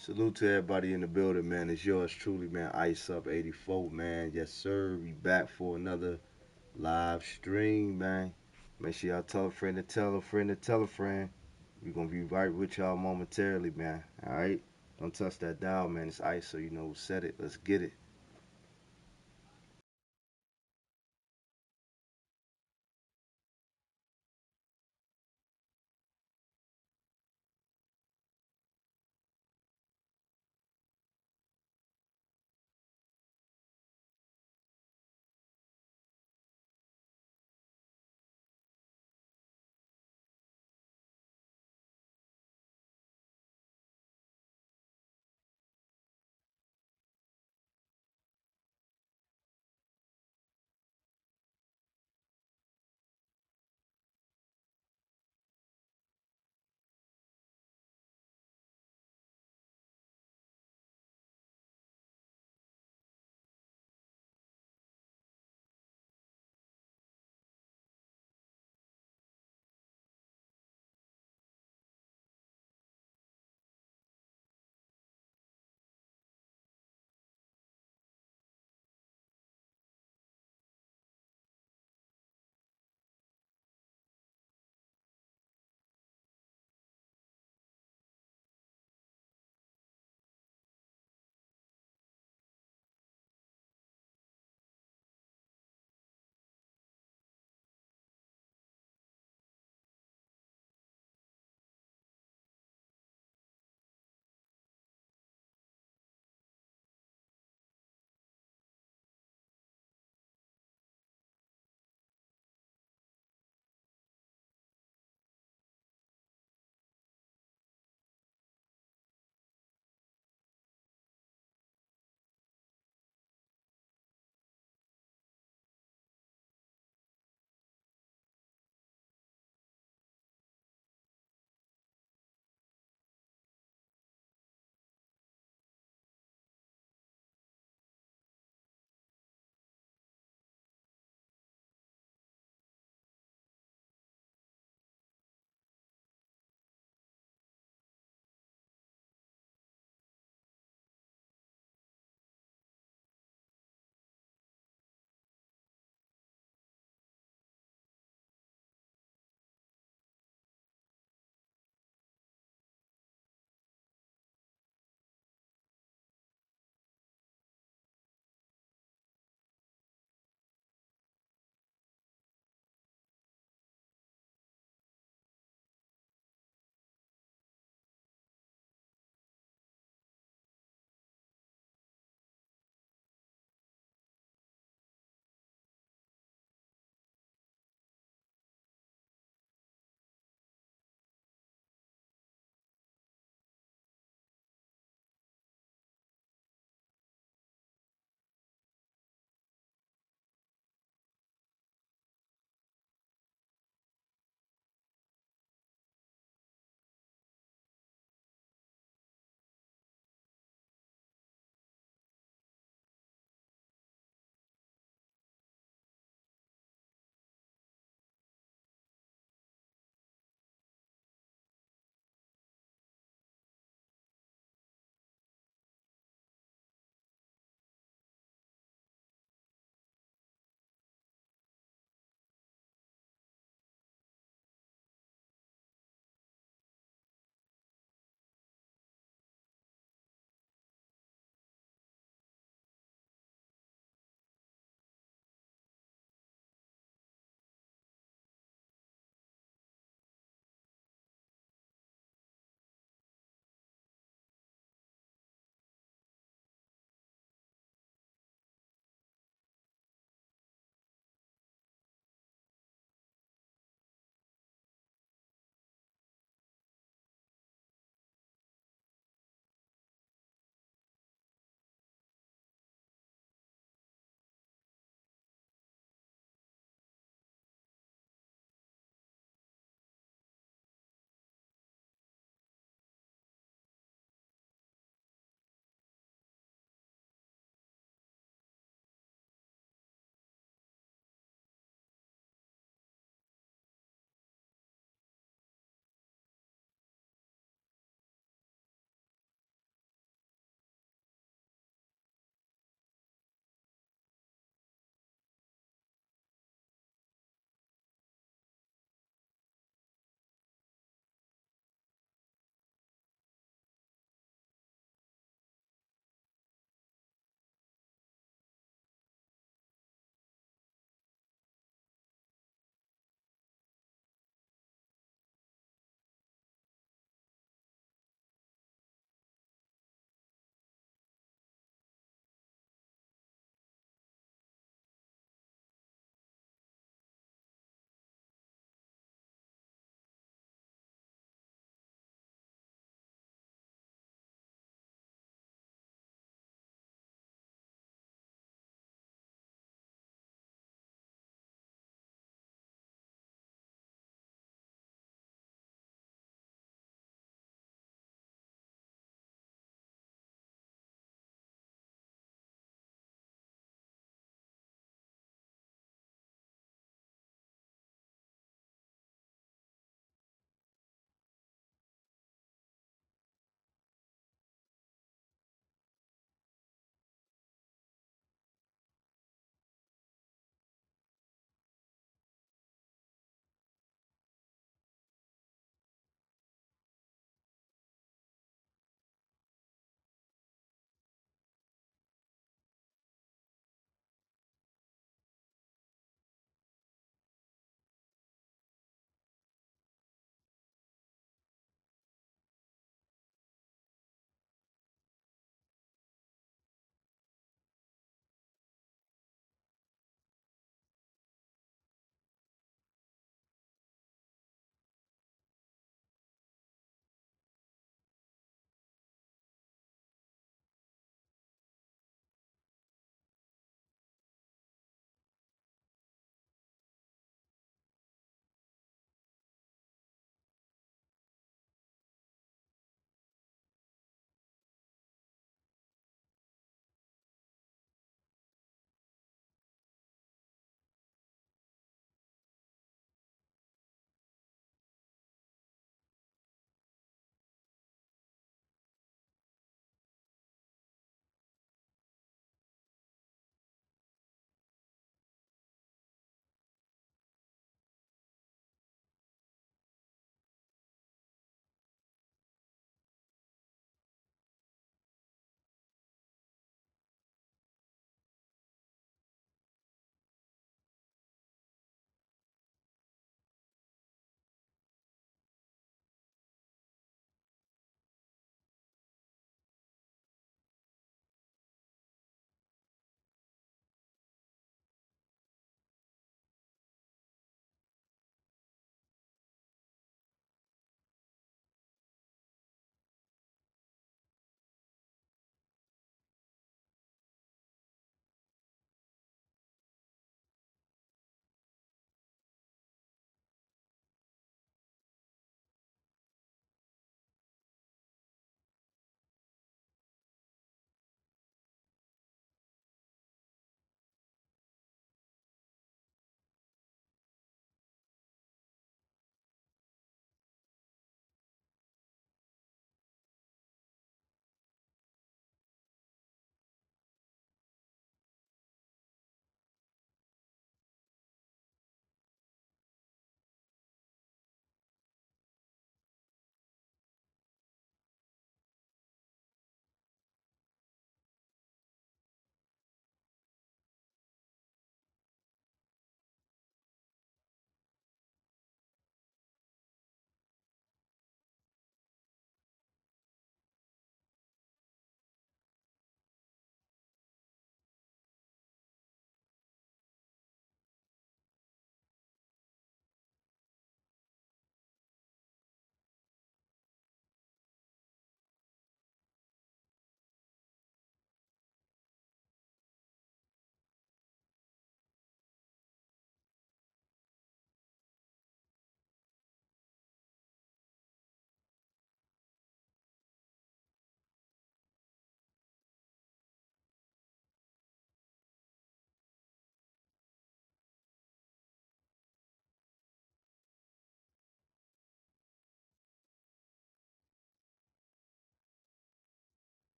Salute to everybody in the building, man. It's yours truly, man. Ice Up 84, man. Yes, sir. We back for another live stream, man. Make sure y'all tell a friend to tell a friend to tell a friend. We're gonna be right with y'all momentarily, man. Alright? Don't touch that dial, man. It's ice, so you know who said it. Let's get it.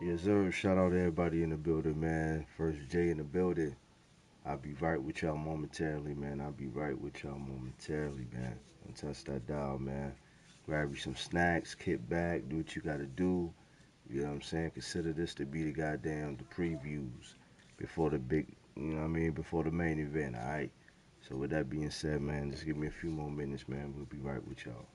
Yes, sir. Shout out to everybody in the building, man. First J in the building. I'll be right with y'all momentarily, man. I'll be right with y'all momentarily, man. Don't touch that dial, man. Grab you some snacks, kick back, do what you gotta do. You know what I'm saying? Consider this to be the goddamn the previews before the big, you know what I mean, before the main event. All right. So with that being said, man, just give me a few more minutes, man. We'll be right with y'all.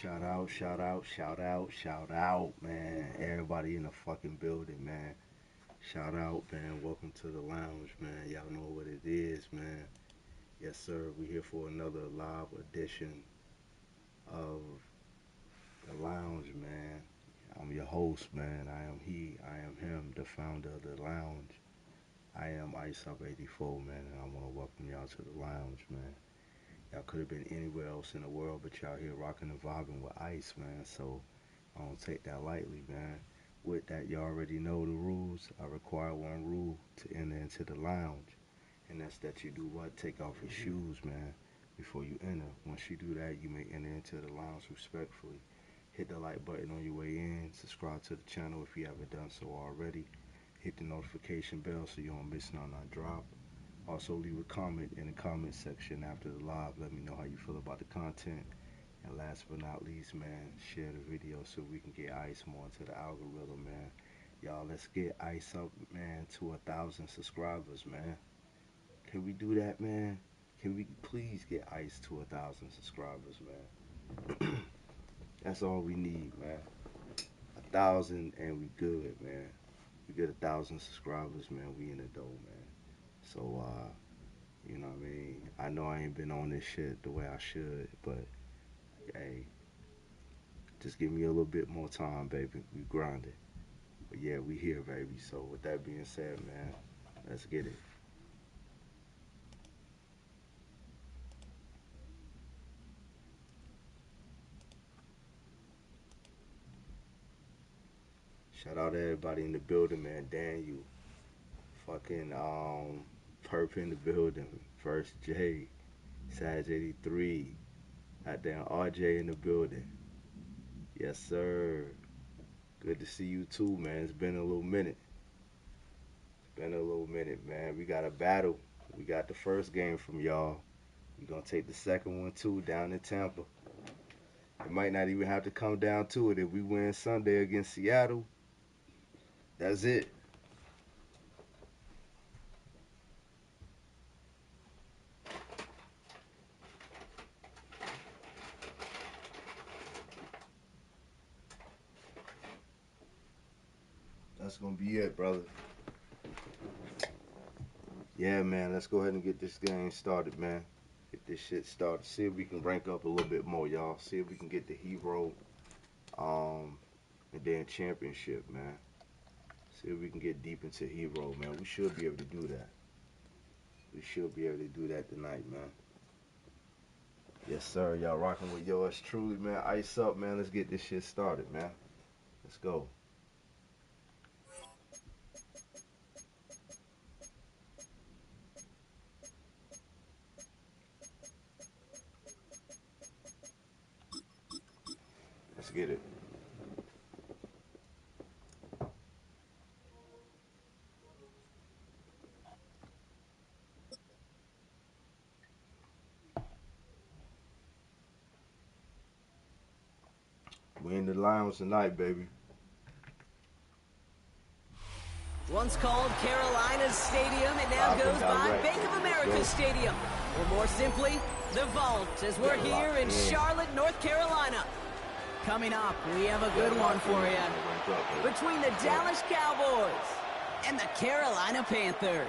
Shout out, shout out, shout out, shout out, man. Everybody in the fucking building, man. Shout out, man. Welcome to the lounge, man. Y'all know what it is, man. Yes, sir. We here for another live edition of the lounge, man. I'm your host, man. I am he, I am him, the founder of the lounge. I am Ice Up 84, man, and I want to welcome y'all to the lounge, man. Y'all could have been anywhere else in the world, but y'all here rocking and vibing with Ice, man. So I don't take that lightly, man. With that, you already know the rules. I require one rule to enter into the lounge, and that's that you do what? Take off your shoes, man, before you enter. Once you do that, you may enter into the lounge respectfully. Hit the like button on your way in. Subscribe to the channel if you haven't done so already. Hit the notification bell so you don't miss none I drop. Also, leave a comment in the comment section after the live. Let me know how you feel about the content. And last but not least, man, share the video so we can get Ice more into the algorithm, man. Y'all, let's get Ice up, man, to 1,000 subscribers, man. Can we do that, man? Can we please get Ice to 1,000 subscribers, man? That's all we need, man. 1,000 and we good, man. We get 1,000 subscribers, man. We in the dough, man. So, you know what I mean? I know I ain't been on this shit the way I should, but hey, just give me a little bit more time, baby. We grinding. But yeah, we here, baby. So with that being said, man, let's get it. Shout out to everybody in the building, man. Daniel, fucking Perp in the building. First J, Sag 83. Goddamn RJ in the building. Yes, sir. Good to see you too, man. It's been a little minute. It's been a little minute, man. We got a battle. We got the first game from y'all. We gonna take the second one too down in Tampa. It might not even have to come down to it. If we win Sunday against Seattle, that's it. That's gonna be it, brother. Yeah, man. Let's go ahead and get this game started, man. Get this shit started. See if we can rank up a little bit more, y'all. See if we can get the hero, um, and then championship, man. See if we can get deep into hero, man. We should be able to do that. We should be able to do that tonight, man. Yes, sir. Y'all rocking with yours truly, man. Ice up, man. Let's get this shit started, man. Let's go. Let's get it. We in the lounge tonight, baby. Once called Carolina's Stadium, it now goes by Bank of America Stadium. Or more simply, the Vault, as we're here in Charlotte, North Carolina. Coming up, we have a good one for you. Between the Dallas Cowboys and the Carolina Panthers.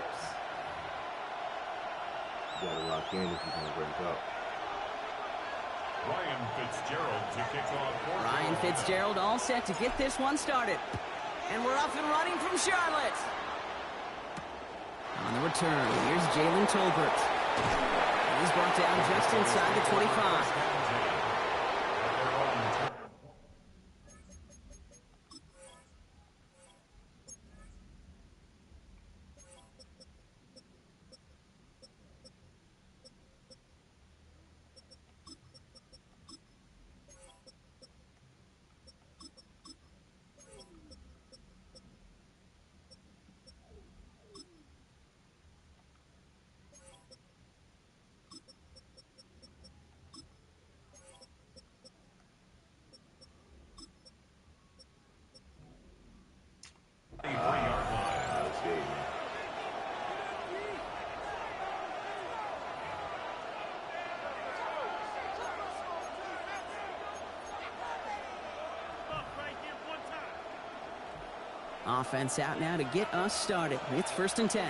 You gotta lock in if you're gonna break up. Ryan Fitzgerald to kick off. Ryan Fitzgerald all set to get this one started. And we're off and running from Charlotte. On the return, here's Jalen Tolbert. He's brought down just inside the 25. Offense out now to get us started. It's 1st and 10.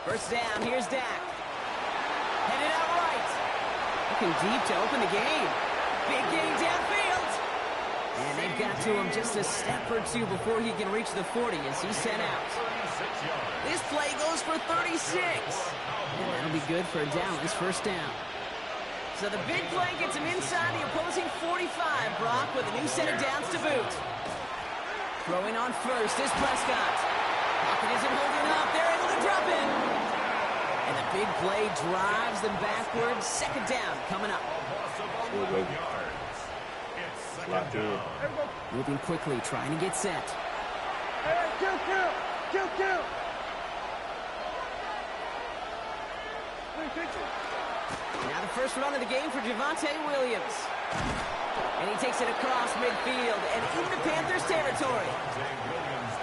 First down, here's Dak. Headed out right. Looking deep to open the game. Big gain downfield. And they've got to him just a step or two before he can reach the 40 as he's sent out. This play goes for 36. And that'll be good for Dallas' first down. So the big play gets him inside the opposing 45, Brock, with a new set of downs to boot. Throwing on first is Prescott. Pocket isn't holding up. They're able to drop it. And the big play drives them backwards. 2nd down coming up. Moving quickly, trying to get set. Kill. Now the first run of the game for Javonte Williams. And he takes it across midfield and into Panthers territory.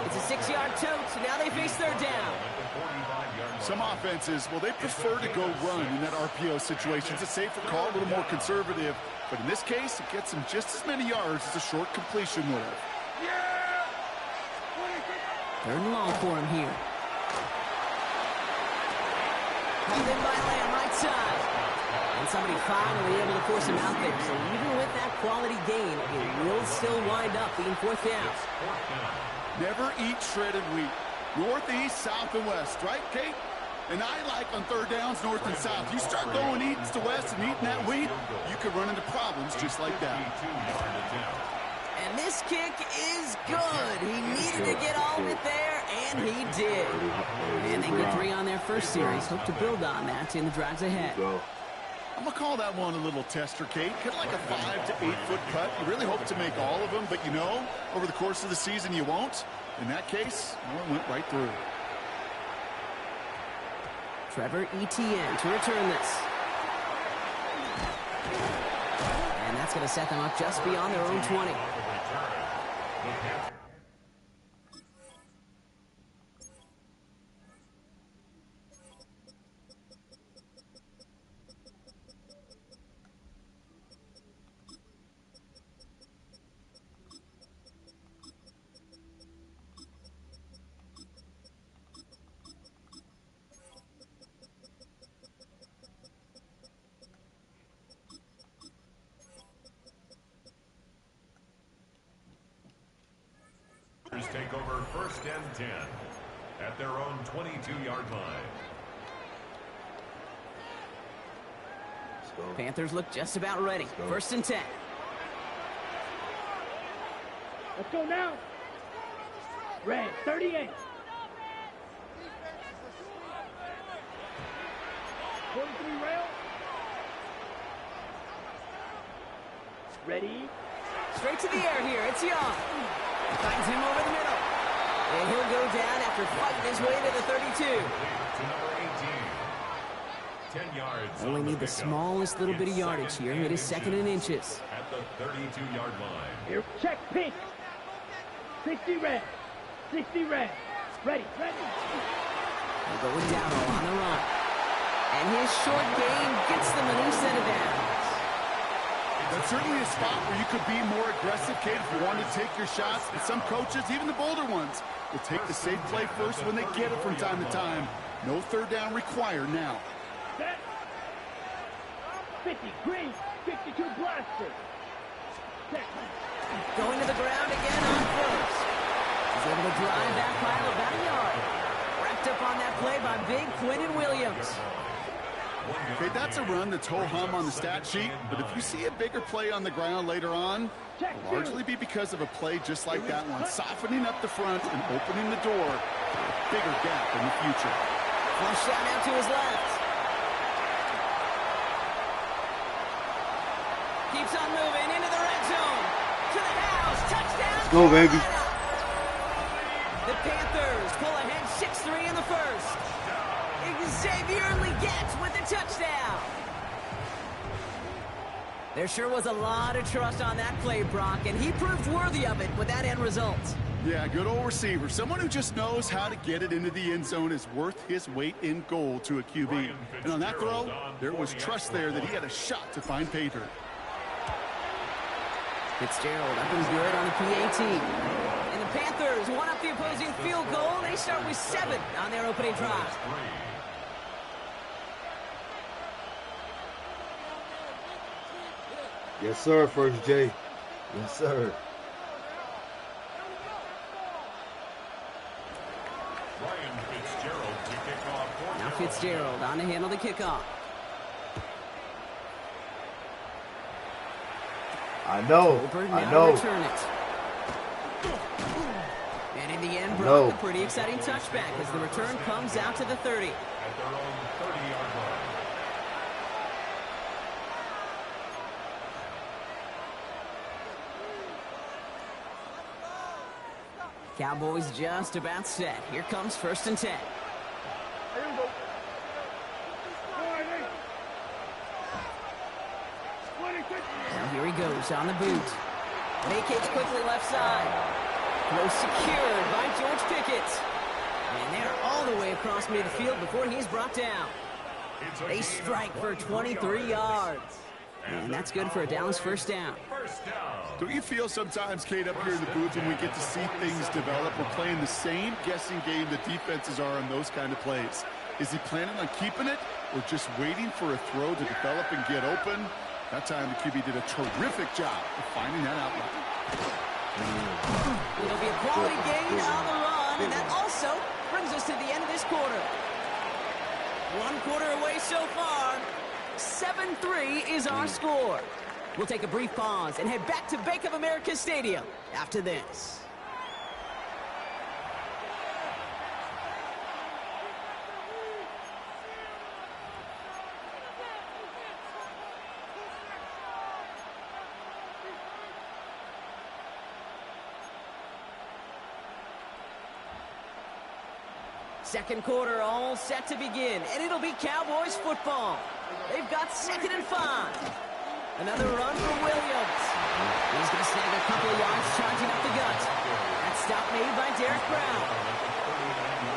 It's a 6-yard tote, so now they face 3rd down. Some offenses, well, they prefer to go run in that RPO situation. It's a safer call, a little more conservative. But in this case, it gets them just as many yards as a short completion would have. 3rd and long for him here. Pulled in by Lamb, right side. And somebody finally able to force him out there. So even with that quality gain, it will still wind up being 4th down. Never eat shredded wheat. Northeast, south, and west, right, Kate? And I like on 3rd downs, north and south. You start going east to west and eating that wheat, you could run into problems just like that. And this kick is good. He needed to get all of it there, and he did. And they get 3 on their first series. Hope to build on that in the drives ahead. I'm going to call that one a little tester, Kate. Kind of like a 5 to 8 foot cut. You really hope to make all of them, but you know, over the course of the season you won't. In that case, one went right through. Trevor Etienne to return this. And that's going to set them up just beyond their own 20. Take over 1st and 10 at their own 22-yard line. Panthers look just about ready. 1st and 10. Let's go now. Red, 38. 43 rail. Ready. Straight to the air here. It's Young. Finds him over the middle. And he'll go down after fighting his way to the 32. To number 18. 10 yards. Only need the smallest little bit of yardage here. It is 2nd and inches. At the 32-yard line. Here, check pink. 60 red. 60 red. Ready. They're going down on the run. And his short gain gets them a new set of downs. That's certainly a spot where you could be more aggressive, Kate, if you wanted to take your shots. But some coaches, even the bolder ones, will take the safe play first when they get it from time to time. No 3rd down required now. Set. 50 green. 52 blaster. Set. Going to the ground again on first. He's able to drive that pile about a yard. Wrapped up on that play by big Quentin Williams. Okay, that's a run that's ho-hum on the stat sheet, but if you see a bigger play on the ground later on, it'll largely be because of a play just like that one, softening up the front and opening the door for a bigger gap in the future. Flush down out to his left. Keeps on moving into the red zone. To the house. Touchdown. Let's go, baby. The Panthers pull ahead 6-3 in the first. Xavier Legette with the touchdown. There sure was a lot of trust on that play, Brock, and he proved worthy of it with that end result. Yeah, good old receiver. Someone who just knows how to get it into the end zone is worth his weight in gold to a QB. And on that throw, there was trust there that he had a shot to find pay dirt. Fitzgerald up and good on the PAT. And the Panthers one up the opposing field goal. They start with 7 on their opening drive. Yes, sir, First J. Yes, sir. Now Fitzgerald on to handle the kickoff. I know. Return it. And in the end, Brock, a pretty exciting touchback as the return comes out to the 30. At their own 30-yard line. Cowboys just about set. Here comes 1st and 10. Now here he goes on the boot. Vacates quickly left side. Throw secured by George Pickett. And they're all the way across midfield before he's brought down. They strike for 23 yards. And that's good for a Dallas first down. Don't you feel sometimes, Kate, up here in the booth when we get to see things develop, we're playing the same guessing game the defenses are on those kind of plays? Is he planning on keeping it or just waiting for a throw to develop and get open? That time the QB did a terrific job of finding that outlet. It'll be a quality gain on the run, and that also brings us to the end of this quarter. 1 quarter away so far. 7-3 is our score. We'll take a brief pause and head back to Bank of America Stadium after this. Second quarter all set to begin, and it'll be Cowboys football. They've got 2nd and 5. Another run for Williams. He's going to snag a couple of yards charging up the gut. That stop made by Derek Brown.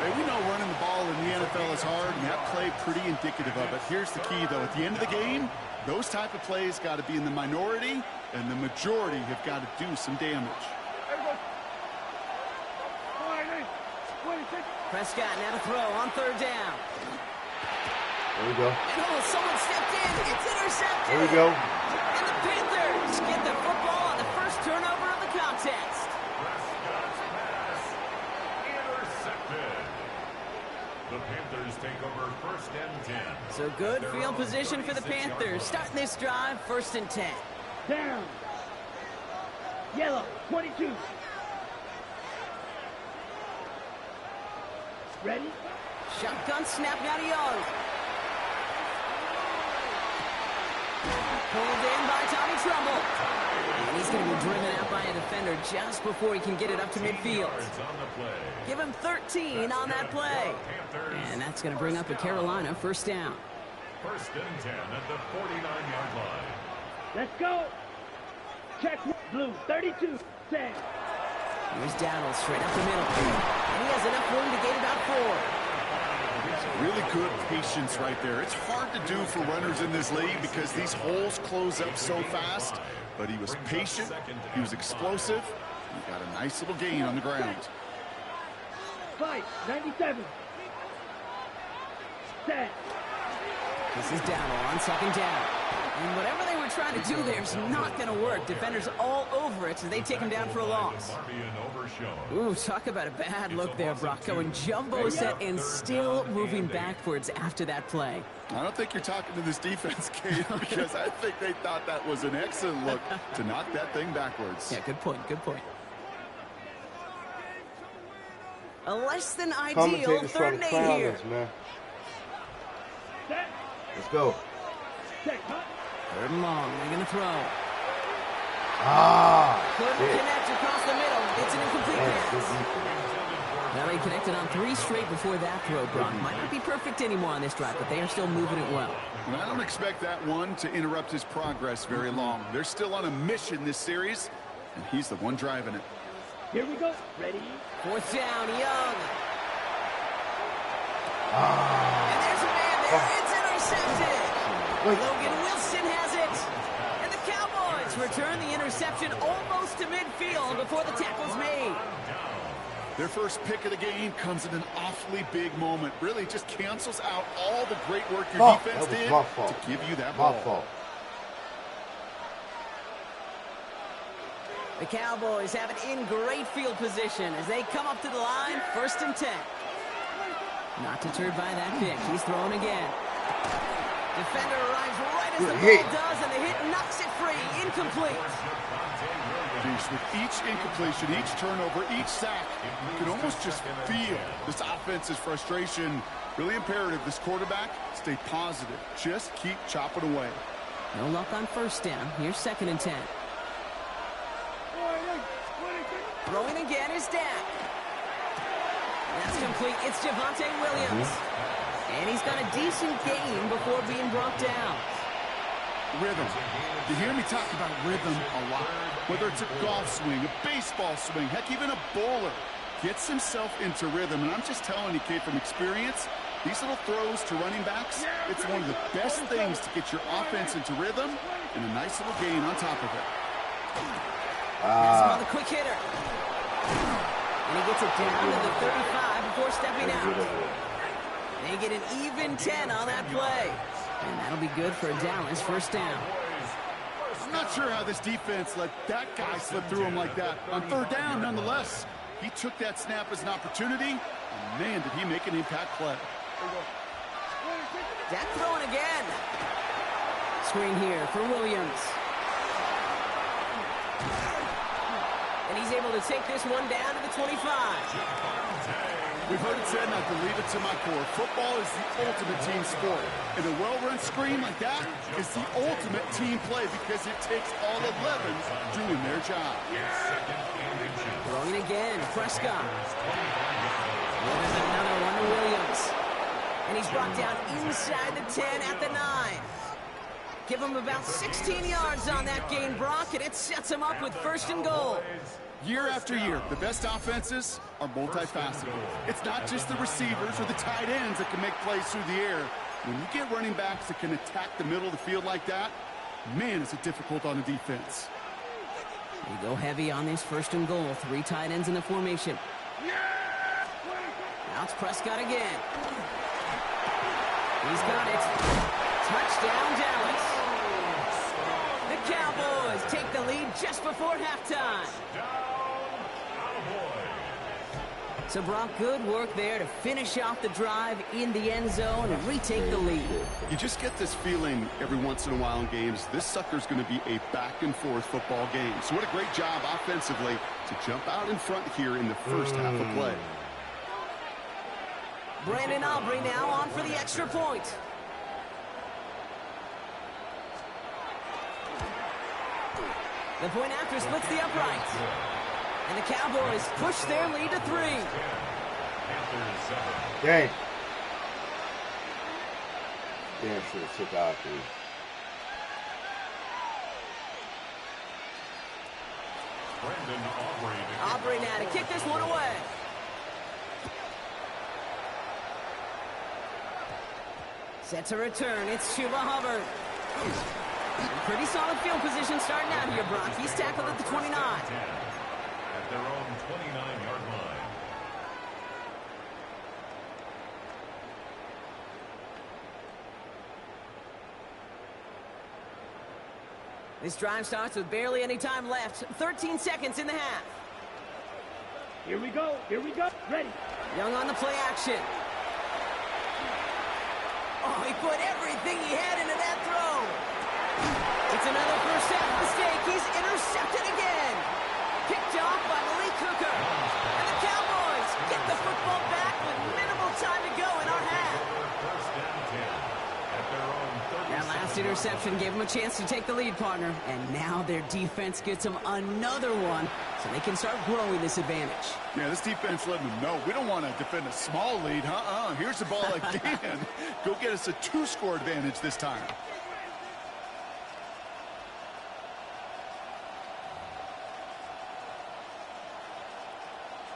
Hey, we know running the ball in the NFL is hard, and that play pretty indicative of it. Here's the key, though. At the end of the game, those type of plays got to be in the minority, and the majority have got to do some damage. Prescott now to throw on 3rd down. There we go. And someone stepped in. It's intercepted. There we go. And the Panthers get the football on the first turnover of the contest. Prescott's pass intercepted. The Panthers take over 1st and 10. So good field position for the Panthers. Starting this drive, 1st and 10. Down. Yellow, 22. Ready? Shotgun snap now to Young. Pulled in by Tommy Trumbull. And he's going to be driven out by a defender just before he can get it up to midfield. Give him 13 on that play. And that's going to bring up a Carolina first down. 1st and 10 at the 49-yard line. Let's go. Check blue, 32, 10. Here's Dowdle straight up the middle. And he has enough room to gain about 4. Really good patience right there. It's hard to do for runners in this league because these holes close up so fast. But he was patient. He was explosive. He got a nice little gain on the ground. Fight, 97. 10. This is Dowdle on 2nd down. And whatever they were trying to do there is not going to work. Defenders all over it, so they take him down for a loss. Ooh, talk about a bad look there, Brock. Going jumbo set and still moving backwards after that play. I don't think you're talking to this defense, Kate, because I think they thought that was an excellent look to knock that thing backwards. Yeah, good point, good point. A less than ideal 3rd and 8 here. Man. Let's go. 3rd and long. They're going to throw. Couldn't Shit. connect across the middle. It's an incomplete pass. Now they connected on 3 straight before that throw, Brock. Might not be perfect anymore on this drive, but they are still moving it well. And I don't expect that one to interrupt his progress very long. They're still on a mission this series, and he's the one driving it. Here we go. Ready? 4th down, Young. And there's a man there. It's intercepted. Logan Wilson has it. And the Cowboys Let's return the interception almost to midfield before the tackle's made. Their first pick of the game comes at an awfully big moment. Really just cancels out all the great work your defense did to give you that ball. My fault. The Cowboys have it in great field position as they come up to the line, 1st and 10. Not deterred by that pick. He's throwing again. Defender arrives right as the ball does, and the hit knocks it free. Incomplete. With each incompletion, each turnover, each sack, you can almost just feel this offense's frustration. Really imperative this quarterback stay positive. Just keep chopping away. No luck on 1st down. Here's 2nd and 10. Throwing again is Dak. That's complete. It's Javonte Williams. And he's got a decent gain before being brought down. Rhythm. You hear me talk about rhythm a lot. Whether it's a golf swing, a baseball swing, heck, even a bowler gets himself into rhythm. And I'm just telling you, kid, from experience, these little throws to running backs, it's one of the best things to get your offense into rhythm and a nice little gain on top of it. Another quick hitter. And he gets it down to the 35 before stepping out. They get an even 10 on that play. And that'll be good for Dallas, 1st down. I'm not sure how this defense let that guy slip through him like that. On 3rd down, nonetheless, he took that snap as an opportunity, and man, did he make an impact play. Dak throwing again. Screen here for Williams. And he's able to take this one down to the 25. We've heard it said, and I believe it to my core, football is the ultimate team sport. And a well-run screen like that is the ultimate team play because it takes all 11 doing their job. Throwing again, Prescott. There's another one to Williams. And he's brought down inside the 10 at the 9. Give him about 16 yards on that gain, Brock, and it sets him up with 1st and goal. Year after year, the best offenses are multifaceted. It's not just the receivers or the tight ends that can make plays through the air. When you get running backs that can attack the middle of the field like that, man, is it difficult on the defense. They go heavy on this 1st and goal. 3 tight ends in the formation. Now it's Prescott again. He's got it. Touchdown, Dallas. The Cowboys take the lead just before halftime. So, Brock, good work there to finish off the drive in the end zone and retake the lead. You just get this feeling every once in a while in games, this sucker's going to be a back-and-forth football game. So what a great job offensively to jump out in front here in the first half of play. Brandon Aubrey now on for the extra point. The point after splits the upright. And the Cowboys push their lead to 3. Dang. Damn, should have took out 3. Aubrey now to kick this one away. Set to return. It's Chuba Hubbard. Pretty solid field position starting out here, Brock. He's tackled at the 29. At their own 29-yard line. This drive starts with barely any time left. 13 seconds in the half. Here we go. Here we go. Ready. Young on the play action. Oh, he put everything he had into that throw. It's another first half mistake. He's intercepted again. Picked off by Malik Hooker. And the Cowboys get the football back with minimal time to go in our half. That last interception gave them a chance to take the lead, partner. And now their defense gets them another one so they can start growing this advantage. Yeah, this defense letting them know we don't want to defend a small lead. Here's the ball again. Go get us a 2-score advantage this time.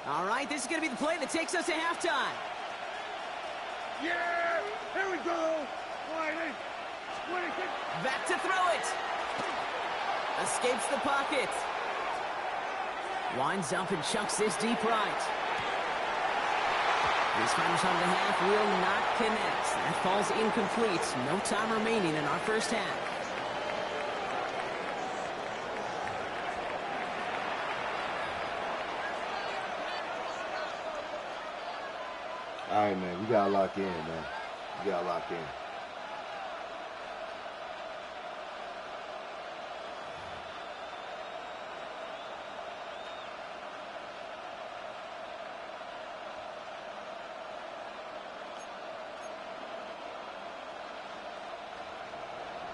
All right, this is going to be the play that takes us to halftime. Yeah! Here we go! Back to throw it. Escapes the pocket. Winds up and chucks this deep right. His final shot of the half will not connect. That falls incomplete. No time remaining in our first half. All right, man. We got to lock in, man. We got to lock in.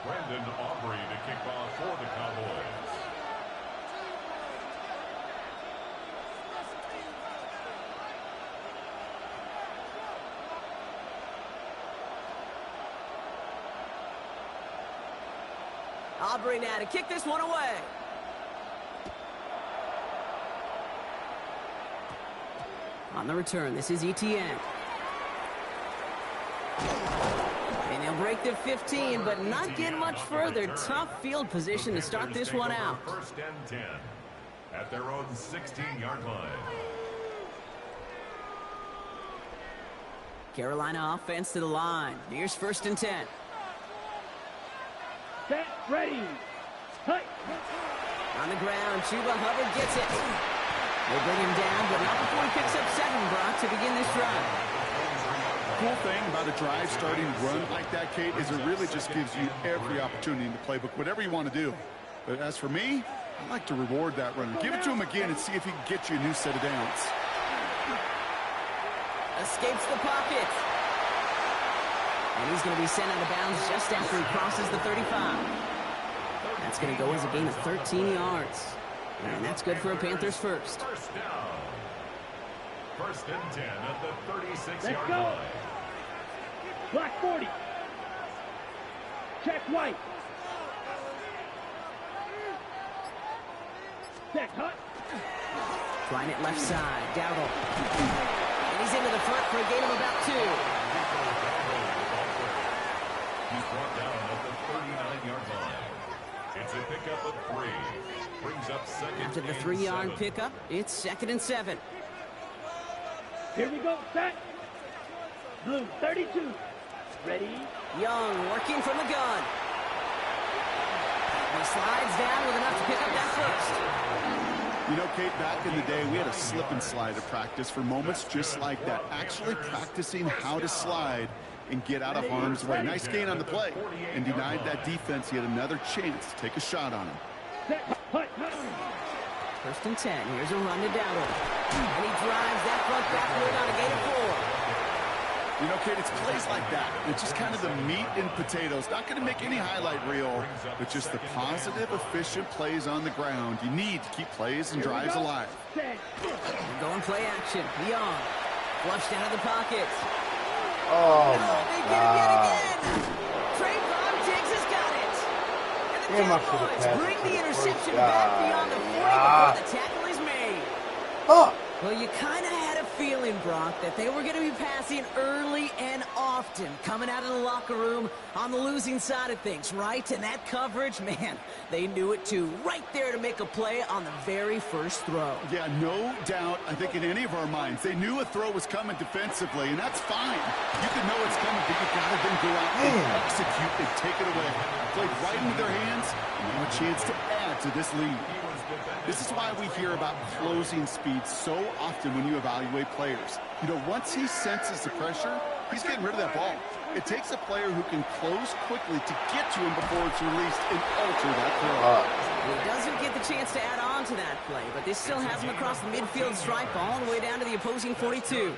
Brandon Aubrey to kick off for the Cowboys. Aubrey now to kick this one away. On the return, this is Etienne. And he'll break the 15, but not get much further. Tough field position to start this one out. First and 10 at their own 16-yard line. Carolina offense to the line. Here's first and 10. Set, ready. Hut. On the ground, Chuba Hubbard gets it. They bring him down, but not before he picks up 7, Brock, to begin this drive. Cool thing about a drive starting run like that, Kate, is it really just gives you every opportunity in the playbook, whatever you want to do. But as for me, I like to reward that runner. Give it to him again and see if he can get you a new set of downs. Escapes the pocket. And he's going to be sent out of bounds just after he crosses the 35. That's going to go as a gain of 13 yards. And that's good for a Panthers first. First down. First and 10 at the 36-yard Let's go. line. Black 40. Check white. Check hut. Trying it left side. Dowdle. And he's into the front for a gain of about 2. He's brought down at the 39-yard line. It's a pickup of 3. Brings up second. After the and 3-yard 7. pickup, it's second and 7. Here we go. Set. Blue 32. Ready. Young working from the gun. And he slides down with enough to pick up that first. You know, Kate, back in the day, we had a slip and slide at practice for moments just like that. Actually practicing how to slide and get out of harm's way. Nice gain on the play. And denied that defense yet another chance to take a shot on him. Set. Hut. Hut. First and 10. Here's a run to Dowdle. And he drives that front backward on a gain of 4. You know, Kate, it's plays like that. It's just kind of the meat and potatoes. Not going to make any highlight reel, but just the positive, efficient plays on the ground. You need to keep plays and drives alive. Set. Going play action. Young. Flushed out of the pocket. Oh, They my get him yet God. again. Trayvon Diggs has got it. And the Damn, I should've Cowboys passed bring it to the the interception first back guy. beyond the 40 before the tackle is made. Oh. Well, you kind of had a feeling, Brock, that they were going to be passing early and often, coming out of the locker room on the losing side of things, right? And that coverage, man, they knew it too. Right there to make a play on the very first throw. Yeah, no doubt, I think in any of our minds, they knew a throw was coming defensively, and that's fine. You can know it's coming, but you got to then go out and execute and take it away. Played right into their hands, and now a chance to add to this lead. This is why we hear about closing speed so often when you evaluate players. You know, once he senses the pressure, he's getting rid of that ball. It takes a player who can close quickly to get to him before it's released and alter that throw. He doesn't get the chance to add on to that play, but this still has him across the midfield stripe all the way down to the opposing 42.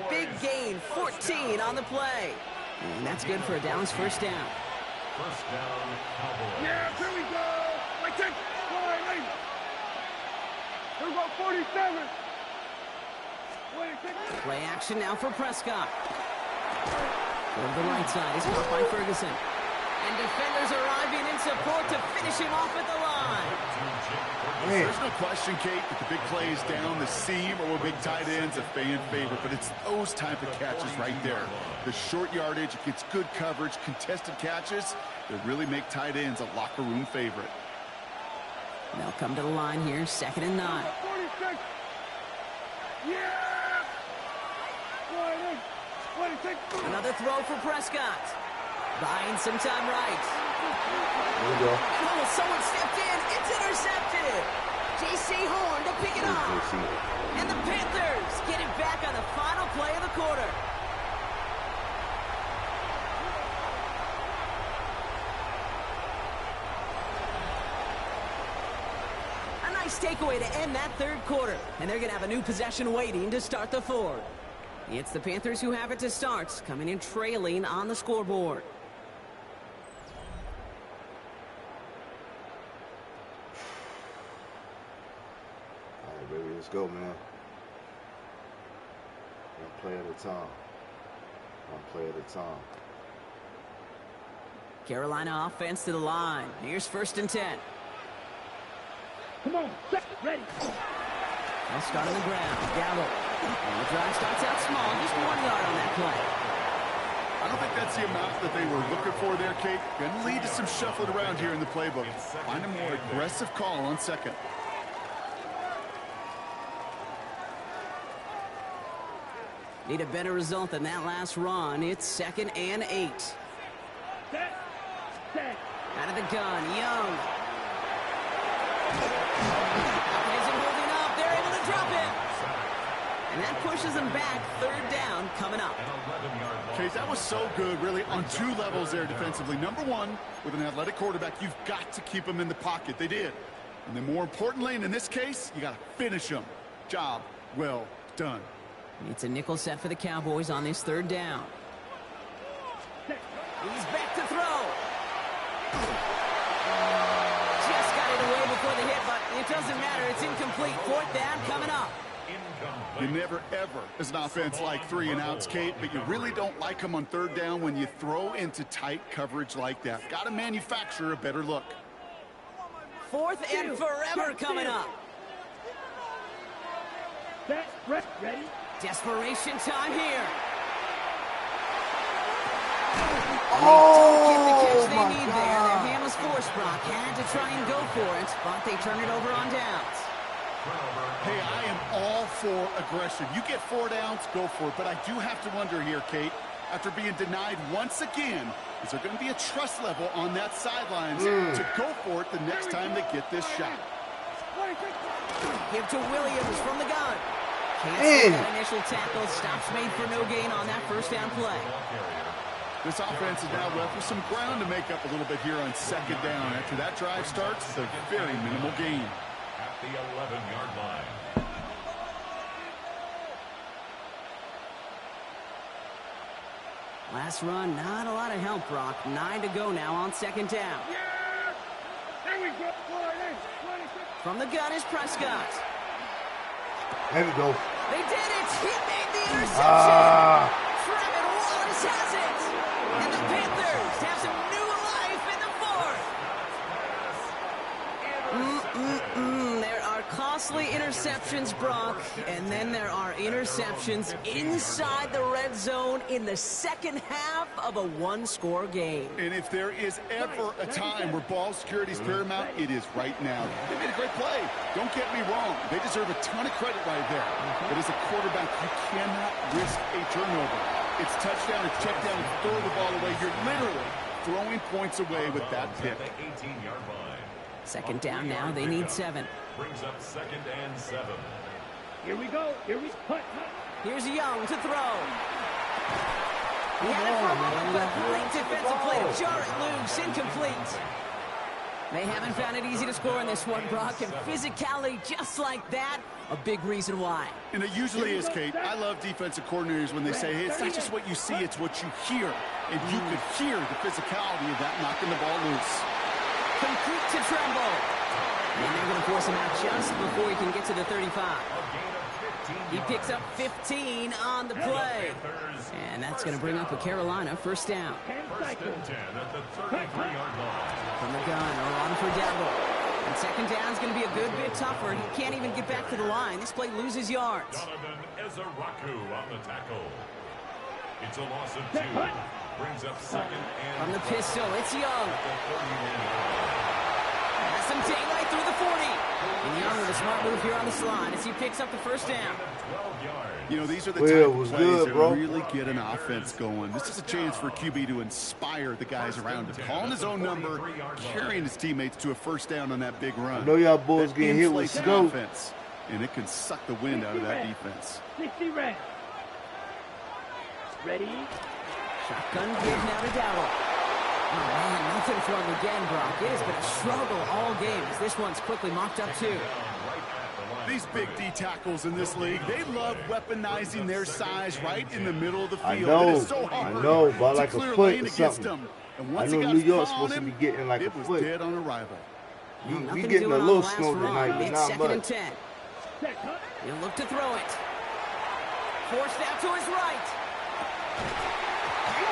Big gain, 14 on the play. And that's good for a Downs first down. First down, Cowboys. Yeah, here we go. I take 48. Here we go, 47. Play action now for Prescott. Over the right side is caught by Ferguson. And defenders arriving in support to finish him off at the line. There's no question, Kate, that the big plays down the seam or big tight ends a fan favorite, but it's those type of catches right there. The short yardage, it gets good coverage, contested catches that really make tight ends a locker room favorite. They'll come to the line here, 2nd and 9. 46. Yeah! 26. Another throw for Prescott. Buying some time right. There we go. Oh, someone stepped in. It's intercepted. J.C. Horn to pick it off. And the Panthers get it back on the final play of the quarter. A nice takeaway to end that 3rd quarter. And they're going to have a new possession waiting to start the 4th. It's the Panthers who have it to start, coming in trailing on the scoreboard. All right, baby, let's go, man. One play at a time. One play at a time. Carolina offense to the line. Here's 1st and 10. Come on, set, ready. They'll start on the ground. Gallo. And the drive starts out small. Just 1 yard on that play. I don't think that's the amount that they were looking for there, Kate. Going to lead to some shuffling around here in the playbook. Find a more aggressive call on 2nd. Need a better result than that last run. It's 2nd and 8. Set. Out of the gun, Young. Isn't holding up. They're able to drop it. And that pushes them back. 3rd down coming up. Kate, that was so good, really, on 2 levels there defensively. Number 1, with an athletic quarterback, you've got to keep him in the pocket. They did. And then more importantly, and in this case, you got to finish him. Job well done. It's a nickel set for the Cowboys on this 3rd down. He's back to throw. Just got it away before the hit, but it doesn't matter. It's incomplete. 4th down coming up. You never, ever, as an offense, like 3 and outs, Kate, but you really don't like them on 3rd down when you throw into tight coverage like that. Got to manufacture a better look. 4th and forever coming up. Set, ready. Desperation time here. Oh, they don't get the catch they need God. there. Their hand was forced. Brock had to try and go for it, but they turn it over on downs. Hey, I am all for aggression. You get 4 downs, go for it. But I do have to wonder here, Kate, after being denied once again, is there going to be a trust level on that sidelines to go for it the next time they get this shot? Give to Williams from the gun. Can't see that initial tackle. Stops made for no gain on that 1st down play. This offense is now left with some ground to make up a little bit here on 2nd down. After that drive starts, it's a very minimal gain. At the 11-yard line. Last run, not a lot of help, Brock. 9 to go now on 2nd down. Yeah! There we go. 26. From the gun is Prescott. There we go. They did it. He made the interception. Trevor Wallace has it. And the Panthers have some new life in the 4th. There are costly interceptions, Brock. And then there are interceptions inside the red zone in the 2nd half of a 1-score game. And if there is ever a time where ball security is paramount, it is right now. They made a great play. Don't get me wrong. They deserve a ton of credit right there. But as a quarterback, you cannot risk a turnover. It's touchdown, it's check down, it's throw the ball away. You're literally throwing points away with that pick. 18-yard line. 2nd down now. They need 7. Brings up 2nd and 7. Here we go. Punt. Here's Young to throw. He had it for a moment, but great defensive play to jar it loose. Incomplete. They haven't found it easy to score in this one, Brock, and physicality just like that, a big reason why. And it usually is, Kate. I love defensive coordinators when they say, hey, it's not just what you see, it's what you hear. And you could hear the physicality of that knocking the ball loose. Complete to Tremble. And they're going to force him out just before he can get to the 35. He picks up 15 on the play. And that's going to bring up a Carolina 1st down. 1st and 10 at the 33-yard line. From the gun, or on for Dowdle. And 2nd down is going to be a good bit tougher. He can't even get back to the line. This play loses yards. Donovan Ezaraku on the tackle. It's a loss of 2. Brings up 2nd and From the pistol, it's Young. at the 31-yard line. Has to some daylight through the 40. And Young with a smart move here on the slide as he picks up the first down. You know, these are the type of plays that really get an offense going. This is a chance for QB to inspire the guys around him. Calling his own number, carrying his teammates to a first down on that big run. I know y'all boys getting hit with snow. Offense, and it can suck the wind out of that defense. 60 red. Ready? Shotgun give now to Dowdle. Oh, man, nothing for him again, Brock. It has been a struggle all game as this one's quickly mocked up, too. These big D tackles in this league, they love weaponizing their size right in the middle of the field. I know, but like a foot or something. I know New York's supposed to be getting like a foot. Dead on arrival. We getting a little snow tonight, but not much. And 10. He'll look to throw it. Forced out to his right.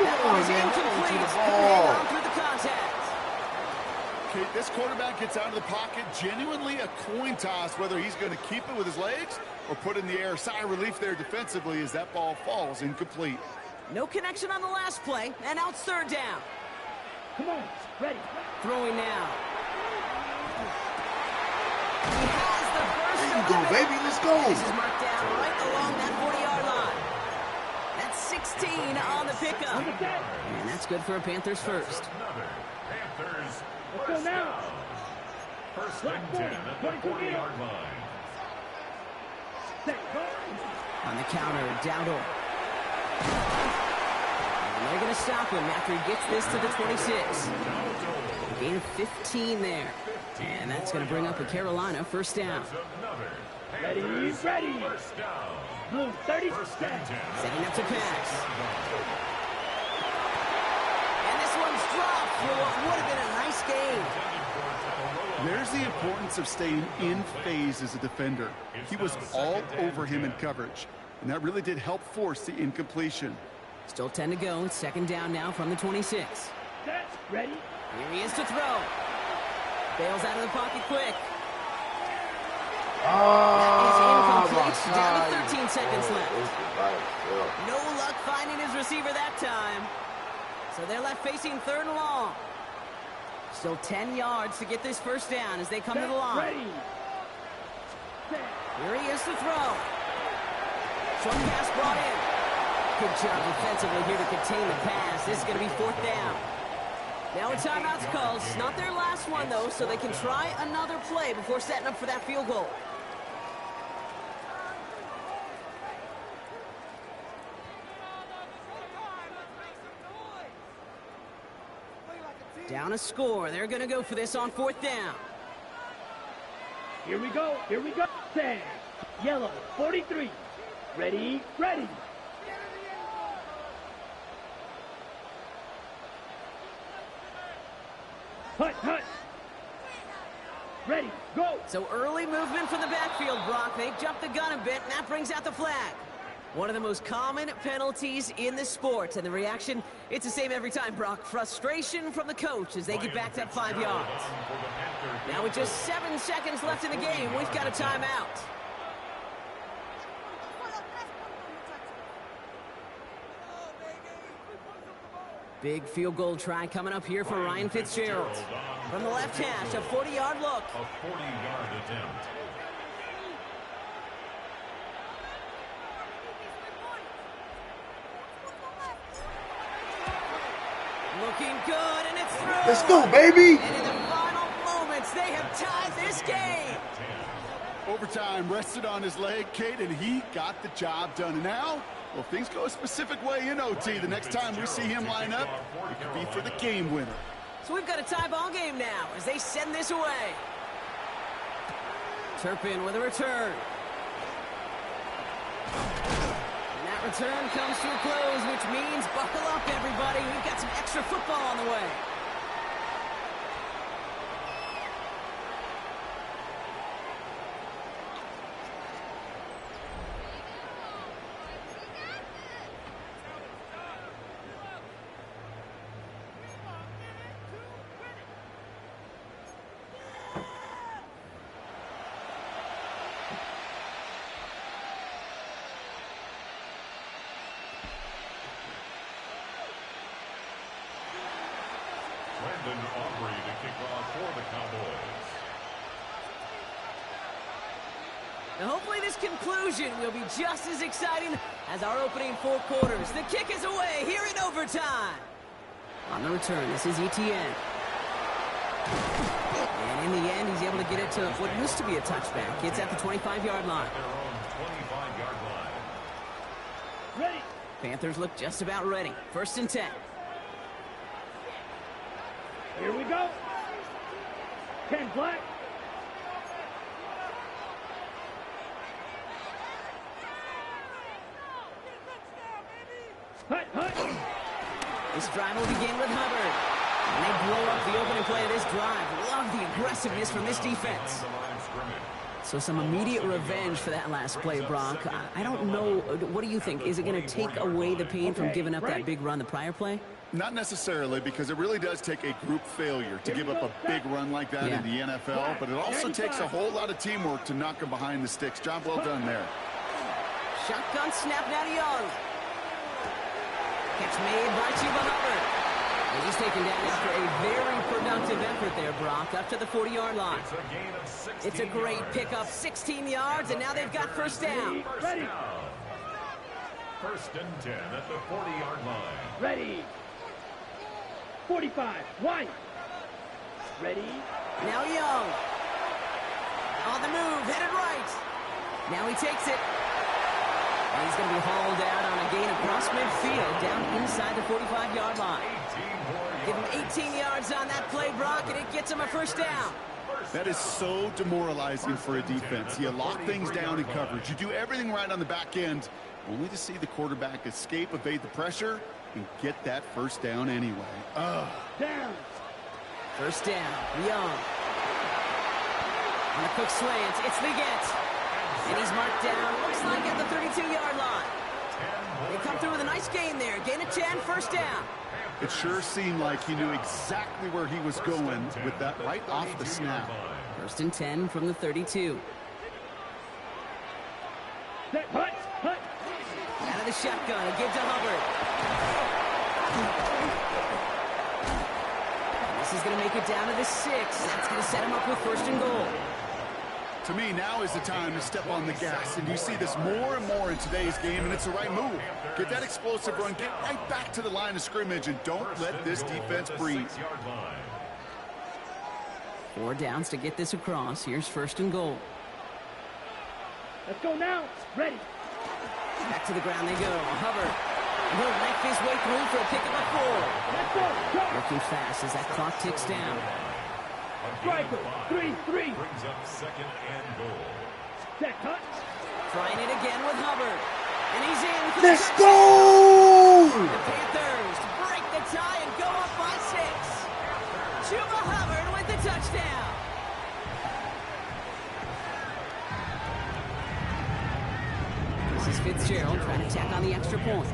That one is incomplete. On through the contact. Okay, this quarterback gets out of the pocket, genuinely a coin toss whether he's going to keep it with his legs or put it in the air. Sigh of relief there defensively as that ball falls incomplete. No connection on the last play, and now it's third down. Come on, ready. Throwing now. He has the burst. There you go, baby, let's go. This is marked down right along that 40-yard line. That's 16 on the pickup. And that's good for a Panthers first. Let's go now. First and 10 at the 40-yard line. On the counter, Dowdle. And they're going to stop him after he gets this to the 26. Gain of 15 there. And that's going to bring up a Carolina first down. Ready, ready. Blue 30. Setting up to pass. And this one's dropped for what would have been a nice game. There's the importance of staying in phase as a defender. He was all over him in coverage, and that really did help force the incompletion. Still 10 to go. Second down now from the 26. Ready? Here he is to throw. Bails out of the pocket quick. That is incomplete. Down to 13 seconds left. No luck finding his receiver that time. So they're left facing third and long. Still 10 yards to get this first down as they come to the line. Here he is to throw. Short pass brought in. Good job defensively here to contain the pass. This is going to be fourth down. Now a timeout's called. It's not their last one, though, so they can try another play before setting up for that field goal. Down a score. They're going to go for this on fourth down. Here we go. Here we go. Sand. Yellow 43. Ready, ready. Hut, hut. Ready, go. So early movement from the backfield, Brock. They jumped the gun a bit, and that brings out the flag. One of the most common penalties in the sport, and the reaction, it's the same every time, Brock. Frustration from the coach as they get backed up 5 yards. Now with just 7 seconds left in the game, we've got a timeout. Big field goal try coming up here for Ryan Fitzgerald. From the left hash, a 40-yard look. A 40-yard attempt. Looking good, and it's through. Let's go, baby. And in the final moments, they have tied this game. Overtime rested on his leg, Kate, and he got the job done. And now, well, things go a specific way in OT. The next time we see him line up, it could be for the game winner. So we've got a tie ball game now as they send this away. Turpin with a return. And that return comes to a close, which means buckle up, everybody. We've got some extra football on the way. Brandon Aubrey to kick off for the Cowboys. Now hopefully this conclusion will be just as exciting as our opening 4 quarters. The kick is away here in overtime. On the return, this is Etienne. And in the end, he's able to get it to what used to be a touchback. It's at the 25-yard line. Ready. Panthers look just about ready. 1st and 10. Here we go. 10 flat. Hut, hut. This drive will begin with Hubbard. And they blow up the opening play of this drive. Love the aggressiveness from this defense. So some immediate revenge for that last play, Brock. I don't know. What do you think? Is it going to take away the pain from giving up that big run the prior play? Not necessarily, because it really does take a group failure to give up a big run like that in the NFL, but it also takes a whole lot of teamwork to knock them behind the sticks. Job well done there. Shotgun snap now to Young. Catch made by Chuba Hubbard. And he's taken down after a very productive effort there, Brock, up to the 40-yard line. It's a great pickup, 16 yards, and now they've got 1st down. Ready. 1st and 10 at the 40-yard line. Ready. 45. One. Ready. Now Young. On the move, headed right. Now he takes it. And he's going to be hauled out on a gain across midfield down inside the 45-yard line. Give him 18 yards on that play, Brock, and it gets him a 1st down. That is so demoralizing for a defense. You lock things down in coverage. You do everything right on the back end, only to see the quarterback escape, evade the pressure, and get that 1st down anyway. Down. 1st down. Young. On a quick slant. It's Leggett. And he's marked down, looks like at the 32-yard line. They come through with a nice gain there. Gain of 10, 1st down. It sure seemed like he knew exactly where he was going with that right off the snap. 1st and 10 from the 32. Set, hut, hut. Out of the shotgun, a give to Hubbard. This is going to make it down to the 6. That's going to set him up with 1st and goal. To me, now is the time to step on the gas, and you see this more and more in today's game, and it's the right move. Get that explosive run, get right back to the line of scrimmage, and don't let this defense breathe. 4 downs to get this across. Here's 1st and goal. Let's go now. Ready. Back to the ground they go. Hubbard. He'll make his way through for a pickup of 4. Let's go. Go. Working fast as that clock ticks down. Striker. 3-3. Brings up 2nd and goal. Set, hut. Trying it again with Hubbard. And he's in for Let's the go! The Panthers break the tie and go up by 6. Chuba Hubbard with the touchdown. This is Fitzgerald trying to tack on the extra point.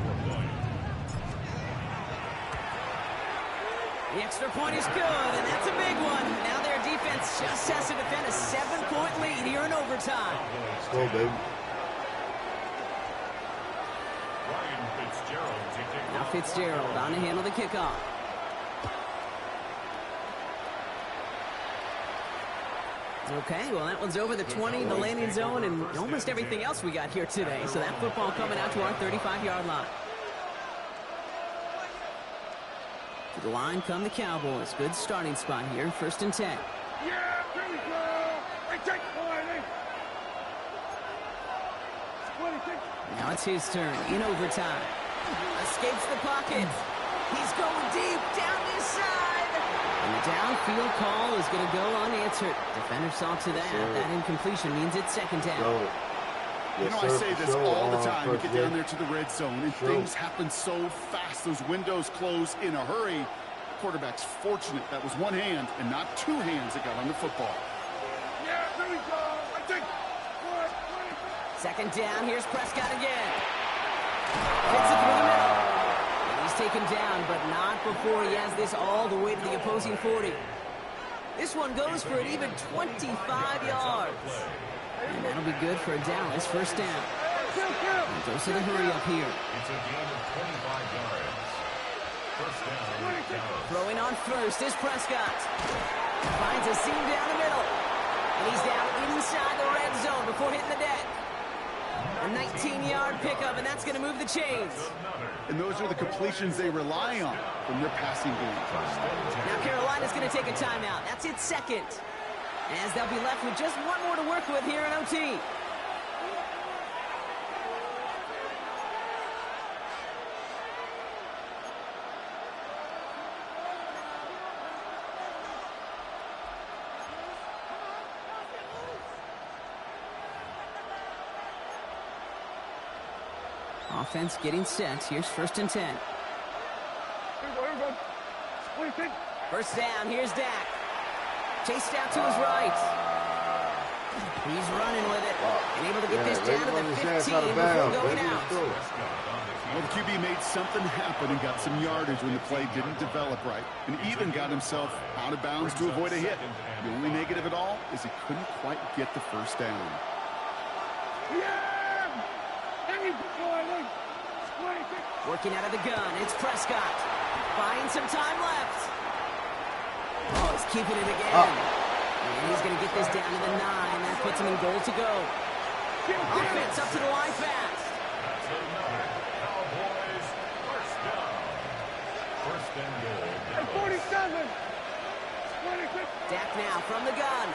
The extra point is good, and that's a big one. Now their defense just has to defend a 7-point lead here in overtime. Let's go, baby. Now Fitzgerald on to handle the kickoff. Okay, well, that one's over the 20 in the landing zone and almost everything else we got here today. So that football coming out to our 35-yard line. To the line come the Cowboys. Good starting spot here. 1st and 10. Yeah, here we go. I take the 26. Now it's his turn in overtime. Escapes the pocket. He's going deep down this side. And the downfield call is going to go unanswered. Defender saw to that. That incompletion means it's 2nd down. You know, I say this all the time. We get down there to the red zone, and things happen so fast. Those windows close in a hurry. The quarterback's fortunate that was one hand and not 2 hands that got on the football. Yeah, here we go. I take 2nd down. Here's Prescott again. Fits it through the middle. And he's taken down, but not before he has this all the way to the opposing 40. This one goes for an even 25 yards. And that'll be good for a Dallas 1st down. And goes to the hurry up here. It's a gain of 25 yards. 1st down. Throwing on first is Prescott. Finds a seam down the middle. And he's down inside the red zone before hitting the deck. A 19-yard pickup, and that's going to move the chains. And those are the completions they rely on from their passing game. Now Carolina's going to take a timeout. That's its second. As they'll be left with just one more to work with here in OT. Offense getting set. Here's 1st and 10. Here we go. Split it. First down. Here's Dak. Chased out to his right. He's running with it. And able to get this down to the 15 before going out. Well, the QB made something happen and got some yardage when the play didn't develop right. And even got himself out of bounds to avoid a hit. The only negative at all is he couldn't quite get the first down. Yeah! Working out of the gun, it's Prescott. Buying some time left. Oh, he's keeping it again. And he's going to get this down to the 9. That puts him in goal to go. Offense up to the line fast. That's another Cowboys first down. First and goal. 47. Dak now from the gun.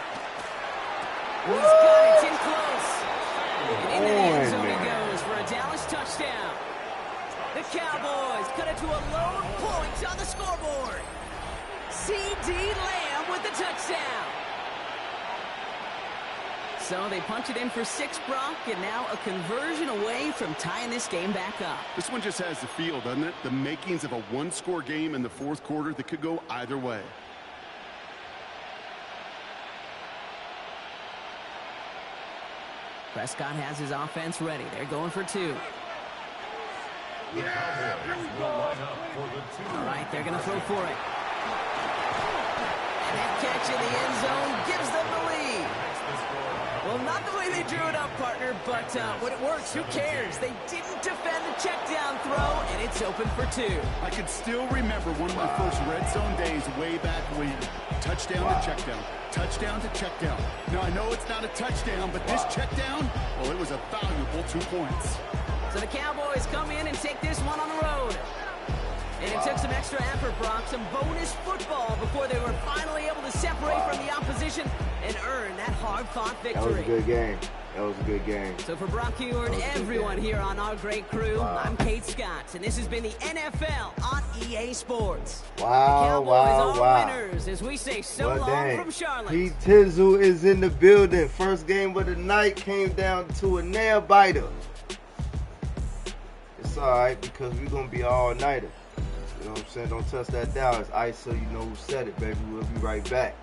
He's got it. It's in close. And into the end zone he goes for a Dallas touchdown. The Cowboys cut it to a lone point on the scoreboard. C.D. Lamb with the touchdown. So they punch it in for 6, Brock, and now a conversion away from tying this game back up. This one just has the feel, doesn't it? The makings of a one-score game in the 4th quarter that could go either way. Prescott has his offense ready. They're going for 2. The Cowboys will line up for the 2. All right, they're going to throw for it. And that catch in the end zone gives them the lead. Well, not the way they drew it up, partner, but when it works, who cares? They didn't defend the check down throw, and it's open for 2. I can still remember one of my first red zone days way back when. Touchdown to check down. Touchdown to check down. Now, I know it's not a touchdown, but this check down, well, it was a valuable 2 points. So the Cowboys come in and take this one on the road. And it took some extra effort, Brock, some bonus football before they were finally able to separate from the opposition and earn that hard-fought victory. That was a good game. That was a good game. So for Brock Huer and everyone here on our great crew, I'm Kate Scott, and this has been the NFL on EA Sports. Wow, the Cowboys are winners, as we say so long from Charlotte. Pete Tizzle is in the building. First game of the night came down to a nail-biter. It's all right, because we're going to be all-nighter. You know what I'm saying? Don't touch that dial. It's ice, so you know who said it, baby. We'll be right back.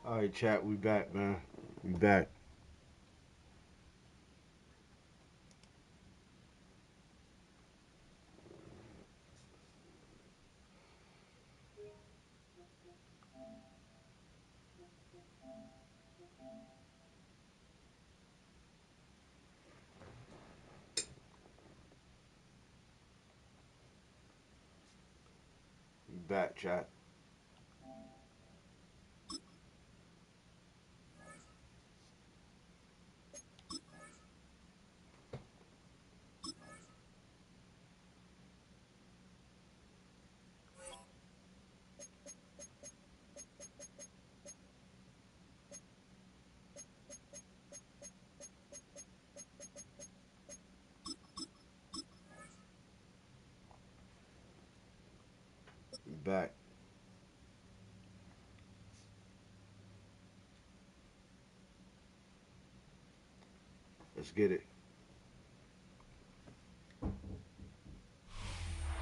All right, chat, we back, man. We back. We back, chat. We back. Let's get it.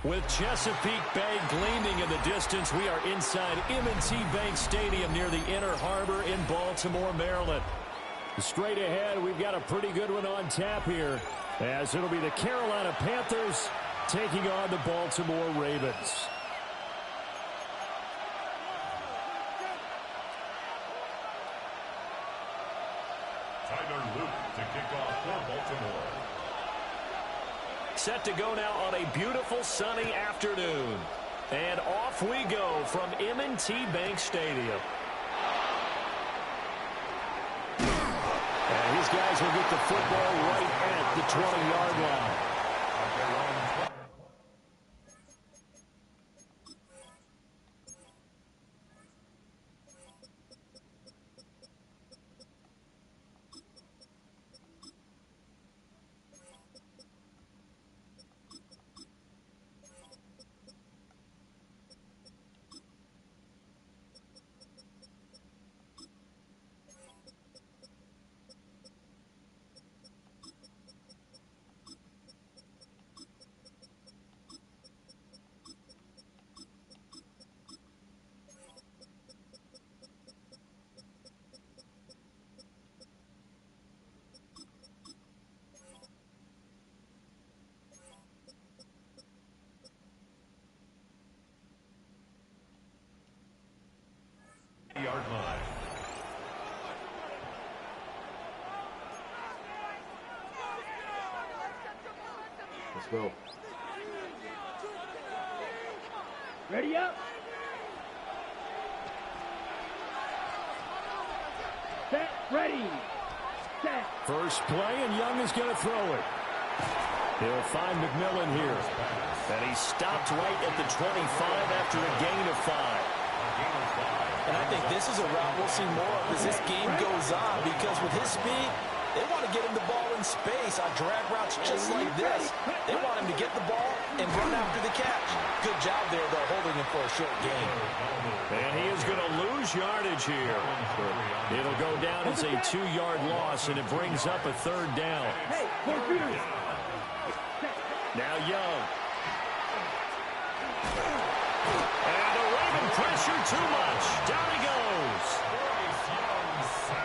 With Chesapeake Bay gleaming in the distance, we are inside M&T Bank Stadium near the Inner Harbor in Baltimore, Maryland. Straight ahead, we've got a pretty good one on tap here, as it'll be the Carolina Panthers taking on the Baltimore Ravens. Tyler Luke to kick off for Baltimore. Set to go now on a beautiful sunny afternoon. And off we go from M&T Bank Stadium. And these guys will get the football right at the 20-yard line. Yard line. Let's go. Ready up. Set, ready. Set. First play, and Young is going to throw it. He'll find McMillan here. And he stopped right at the 25 after a gain of 5. And I think this is a route we'll see more of as this game goes on, because with his speed, they want to get him the ball in space on drag routes just like this. They want him to get the ball and run after the catch. Good job there, though, holding him for a short gain. And he is going to lose yardage here. It'll go down as a 2-yard loss, and it brings up a 3rd down. Now Young. And the Raven pressure too much. Down he goes.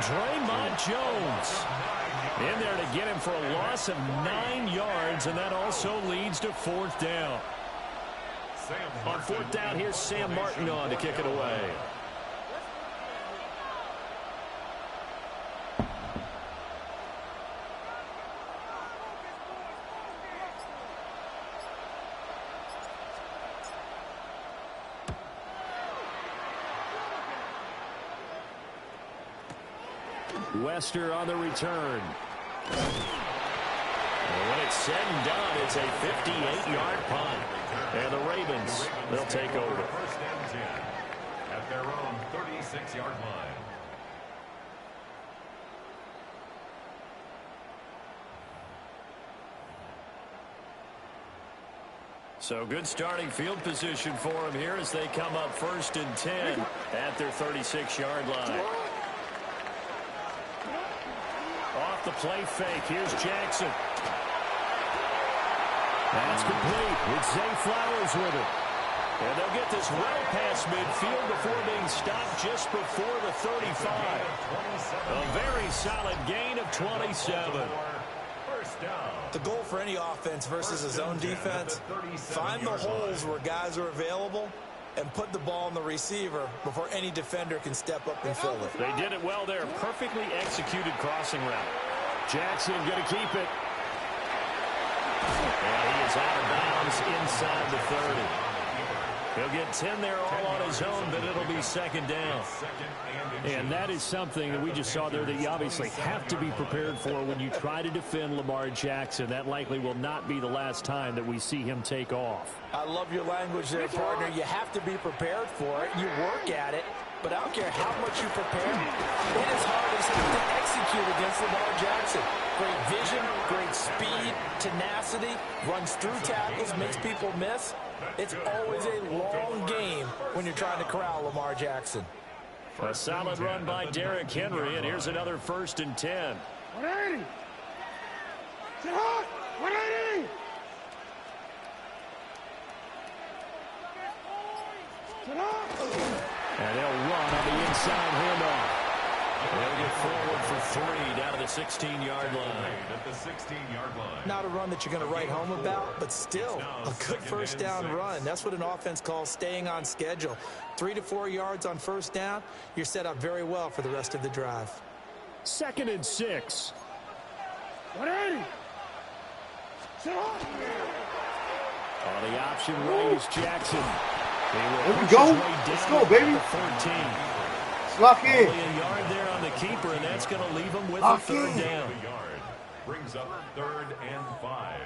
Draymond Jones in there to get him for a loss of 9 yards, and that also leads to 4th down. On 4th down, here's Sam Martin on to kick it away. Wester on the return. And when it's said and done, it's a 58-yard punt. And the Ravens, they'll take over. First and 10 at their own 36-yard line. So good starting field position for them here as they come up 1st and 10 at their 36-yard line. Off the play fake. Here's Jackson. That's complete. It's Zay Flowers with it. And they'll get this well past midfield before being stopped just before the 35. A very solid gain of 27. The goal for any offense versus a zone defense, find the holes where guys are available and put the ball in the receiver before any defender can step up and fill it. They did it well there. Perfectly executed crossing route. Jackson going to keep it. And he is out of bounds inside the 30. He'll get 10 there all on his own, but it'll be second down. And that is something that we just saw there that you obviously have to be prepared for when you try to defend Lamar Jackson. That likely will not be the last time that we see him take off. I love your language there, partner. You have to be prepared for it. You work at it. But I don't care how much you prepare, it is hard as hell to execute against Lamar Jackson. Great vision, great speed, tenacity, runs through tackles, makes people miss. It's always a long game when you're trying to corral Lamar Jackson. A solid run by Derrick Henry, and here's another 1st and 10. 180. Sit hot. 180. Sit hot. And they'll run on the inside handoff. They'll get forward for 3 down to the 16-yard line. At the 16-yard line. Not a run that you're going to write home about, but still a good first down run. That's what an offense calls staying on schedule. 3 to 4 yards on first down, you're set up very well for the rest of the drive. 2nd and 6. 180. Sit hot. On the option right is Jackson. There we go. Let's go, baby. 14. Lock in. Only a yard there on the keeper, and that's going to leave him with a Lock 3rd in. down. Brings up 3rd and 5.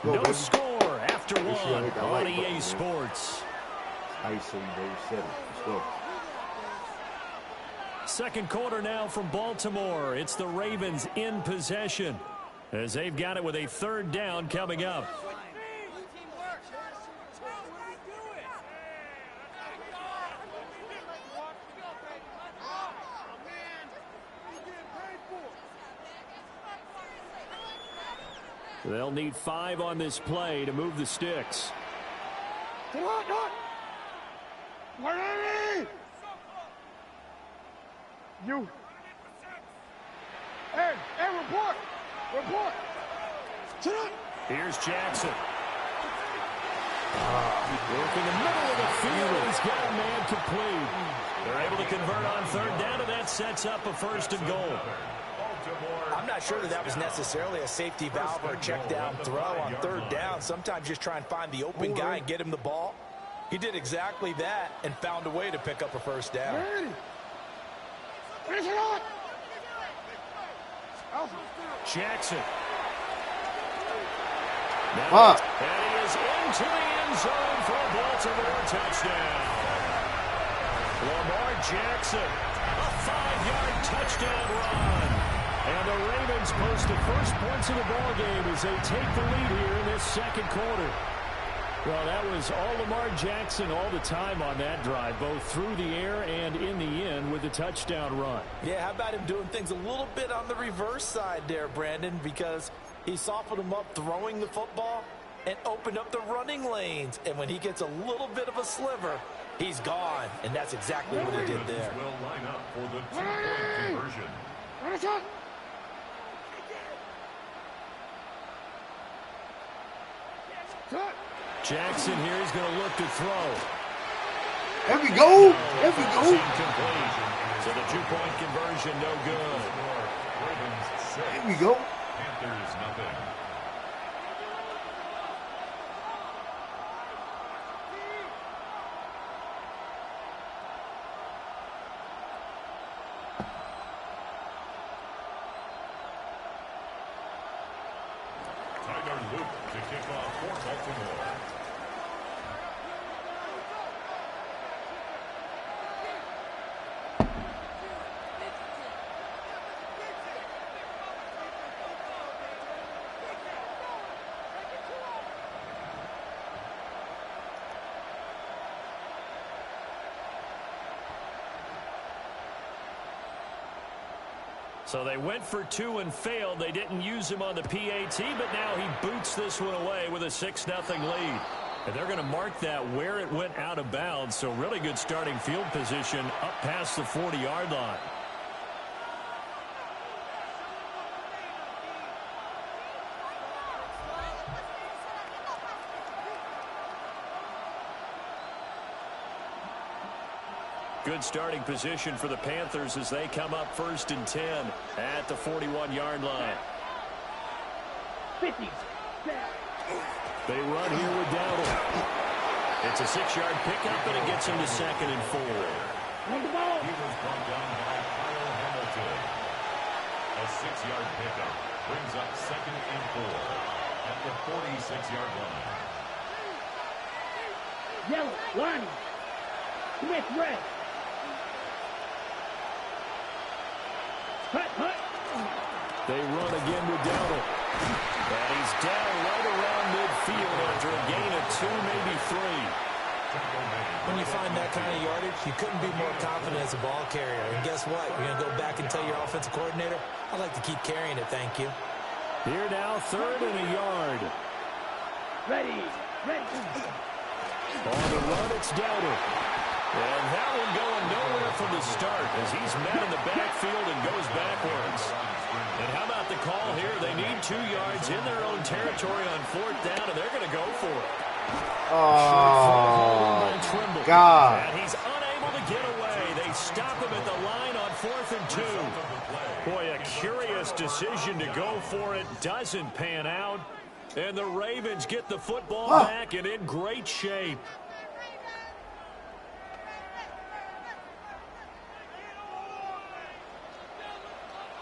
Go, No baby. score after Make sure I one hit that on like EA button, man. Sports. ISO, baby. 7. Let's go. Second quarter now from Baltimore. It's the Ravens in possession as they've got it with a 3rd down coming up. They'll need 5 on this play to move the sticks. Sit hot. 180. You. Hey, report. Sit up. Here's Jackson. Working the middle of the field. He's got a man complete. They're able to convert on 3rd down, and that sets up a 1st and goal. I'm not sure that was necessarily a safety valve or a check down throw on 3rd down. Sometimes just try and find the open guy and get him the ball. He did exactly that and found a way to pick up a 1st down. Jackson. Huh. And he is into the end zone for a Baltimore touchdown. Lamar Jackson, a 5-yard touchdown run. And the Ravens post the first points of the ball game as they take the lead here in this 2nd quarter. Well, that was all Lamar Jackson all the time on that drive, both through the air and in the end with a touchdown run. Yeah, how about him doing things a little bit on the reverse side there, Brandon, because he softened him up throwing the football and opened up the running lanes. And when he gets a little bit of a sliver, he's gone. And that's exactly what he did there. Will line up for the 2-point conversion. Jackson here is going to look to throw. There we go. There we go. Incomplete. So the 2-point conversion, no good. There we go. Panthers nothing. Tyler Luke to kick off for Baltimore. So they went for 2 and failed. They didn't use him on the PAT, but now he boots this one away with a 6-0 lead. And they're going to mark that where it went out of bounds. So really good starting field position up past the 40-yard line. Good starting position for the Panthers as they come up 1st and 10 at the 41-yard line. 50. They run here with Dowdle. It's a 6-yard pickup, and it gets him to 2nd and 4. He was brought down by Kyle Hamilton. A 6-yard pickup brings up 2nd and 4 at the 46-yard line. Yellow, line. Commit red. Hut. They run again with Dowdle. And he's down right around midfield after a gain of 2, maybe 3. When you find that kind of yardage, you couldn't be more confident as a ball carrier. And guess what? You're going to go back and tell your offensive coordinator, I'd like to keep carrying it, thank you. Here now, 3rd and a yard. Ready. On the run, it's Dowdle. And that one going nowhere from the start as he's met in the backfield and goes backwards. And how about the call here? They need 2 yards in their own territory on 4th down, and they're going to go for it. Oh, God. And he's unable to get away. They stop him at the line on 4th and 2. Boy, a curious decision to go for it. Doesn't pan out. And the Ravens get the football back and in great shape.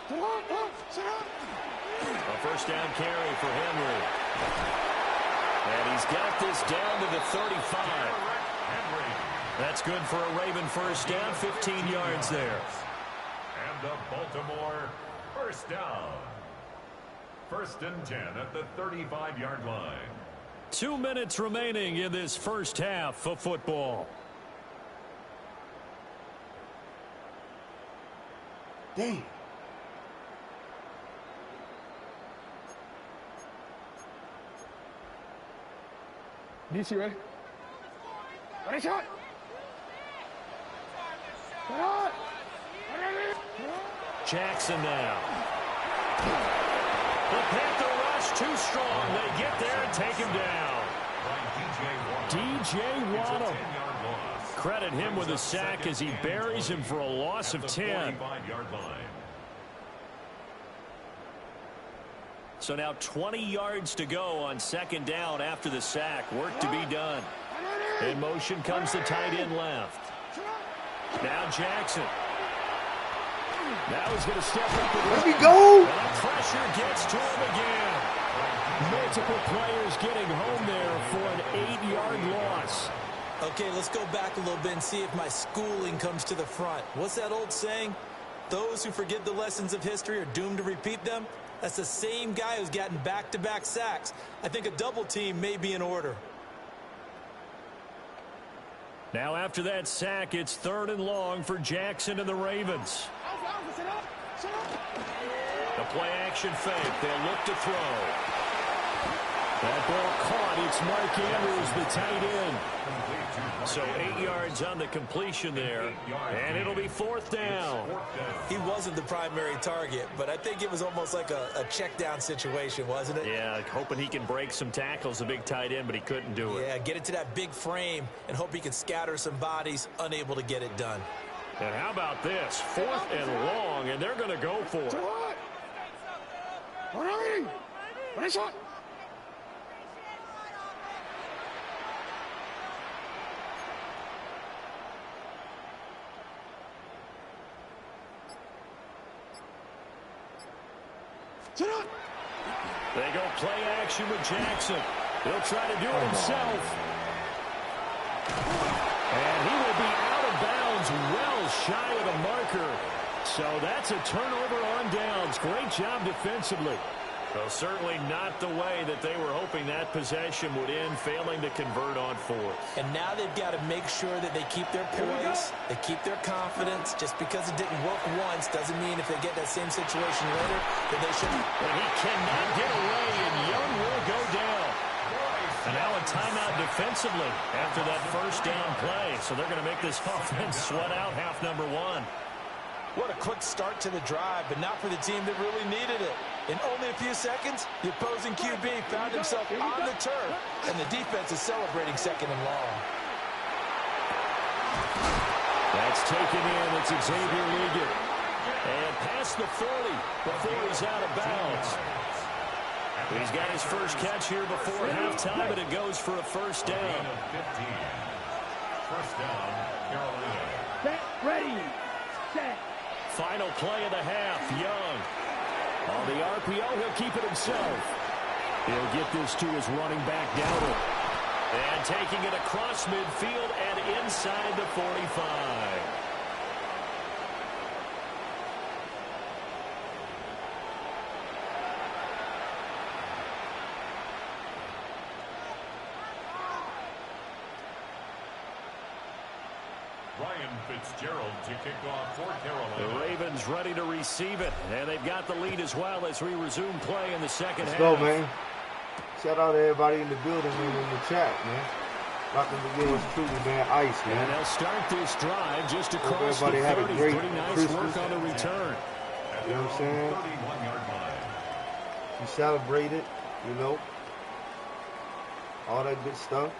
A 1st down carry for Henry. And he's got this down to the 35. That's good for a Raven 1st down, 15 yards there. And the Baltimore 1st down. 1st and 10 at the 35-yard line. 2 minutes remaining in this 1st half of football. Damn. DC, ready? Ready, shot! Jackson now. The Panther rush too strong. They get there and take him down. DJ Waddle. Credit him with a sack as he buries him for a loss of 10. So now 20 yards to go on 2nd down after the sack. Work to be done. In motion comes the tight end left. Now Jackson. Now he's going to step up. Let me go. And the pressure gets to him again. Multiple players getting home there for an 8-yard loss. Okay, let's go back a little bit and see if my schooling comes to the front. What's that old saying? Those who forget the lessons of history are doomed to repeat them. That's the same guy who's gotten back-to-back sacks. I think a double team may be in order. Now after that sack, it's 3rd and long for Jackson and the Ravens. The play action fake. They'll look to throw. That ball caught. It's Mark Andrews, the tight end. So 8 yards on the completion there, and it'll be 4th down. He wasn't the primary target, but I think it was almost like a check down situation, wasn't it? Yeah, hoping he can break some tackles, a big tight end, but he couldn't do it. Yeah, get it to that big frame and hope he can scatter some bodies, unable to get it done. And how about this? 4th and long, and they're going to go for it. They go play action with Jackson. He'll try to do it himself. And he will be out of bounds well shy of the marker. So that's a turnover on downs. Great job defensively. Well, certainly not the way that they were hoping that possession would end, failing to convert on fourth. And now they've got to make sure that they keep their poise, they keep their confidence. Just because it didn't work once doesn't mean if they get that same situation later that they shouldn't. And he cannot get away, and Young will go down. And now a timeout defensively after that first down play. So they're going to make this offense sweat out half number one. What a quick start to the drive, but not for the team that really needed it. In only a few seconds, the opposing QB found himself on the turf, and the defense is celebrating second and long. That's taken in. It's Xavier Liggett. And past the 40 before he's out of bounds. He's got his first catch here before halftime, and it goes for a first down. First down, Carolina. Set, ready, set. Final play of the half, Young. On the RPO, he'll keep it himself. He'll get this to his running back, Dowdle. And taking it across midfield and inside the 45. Ryan Fitzgerald to kick off for Carolina. The Ravens ready to receive it, and they've got the lead as well as we resume play in the second half. Let's go, man. Shout out to everybody in the building and in the chat, man. Rocking the wheels truly, man. Ice, man. And they'll start this drive just across the 30. Had a great Pretty nice Christmas. work on the return. You know what I'm saying? 31-yard line. We celebrated, you know. All that good stuff.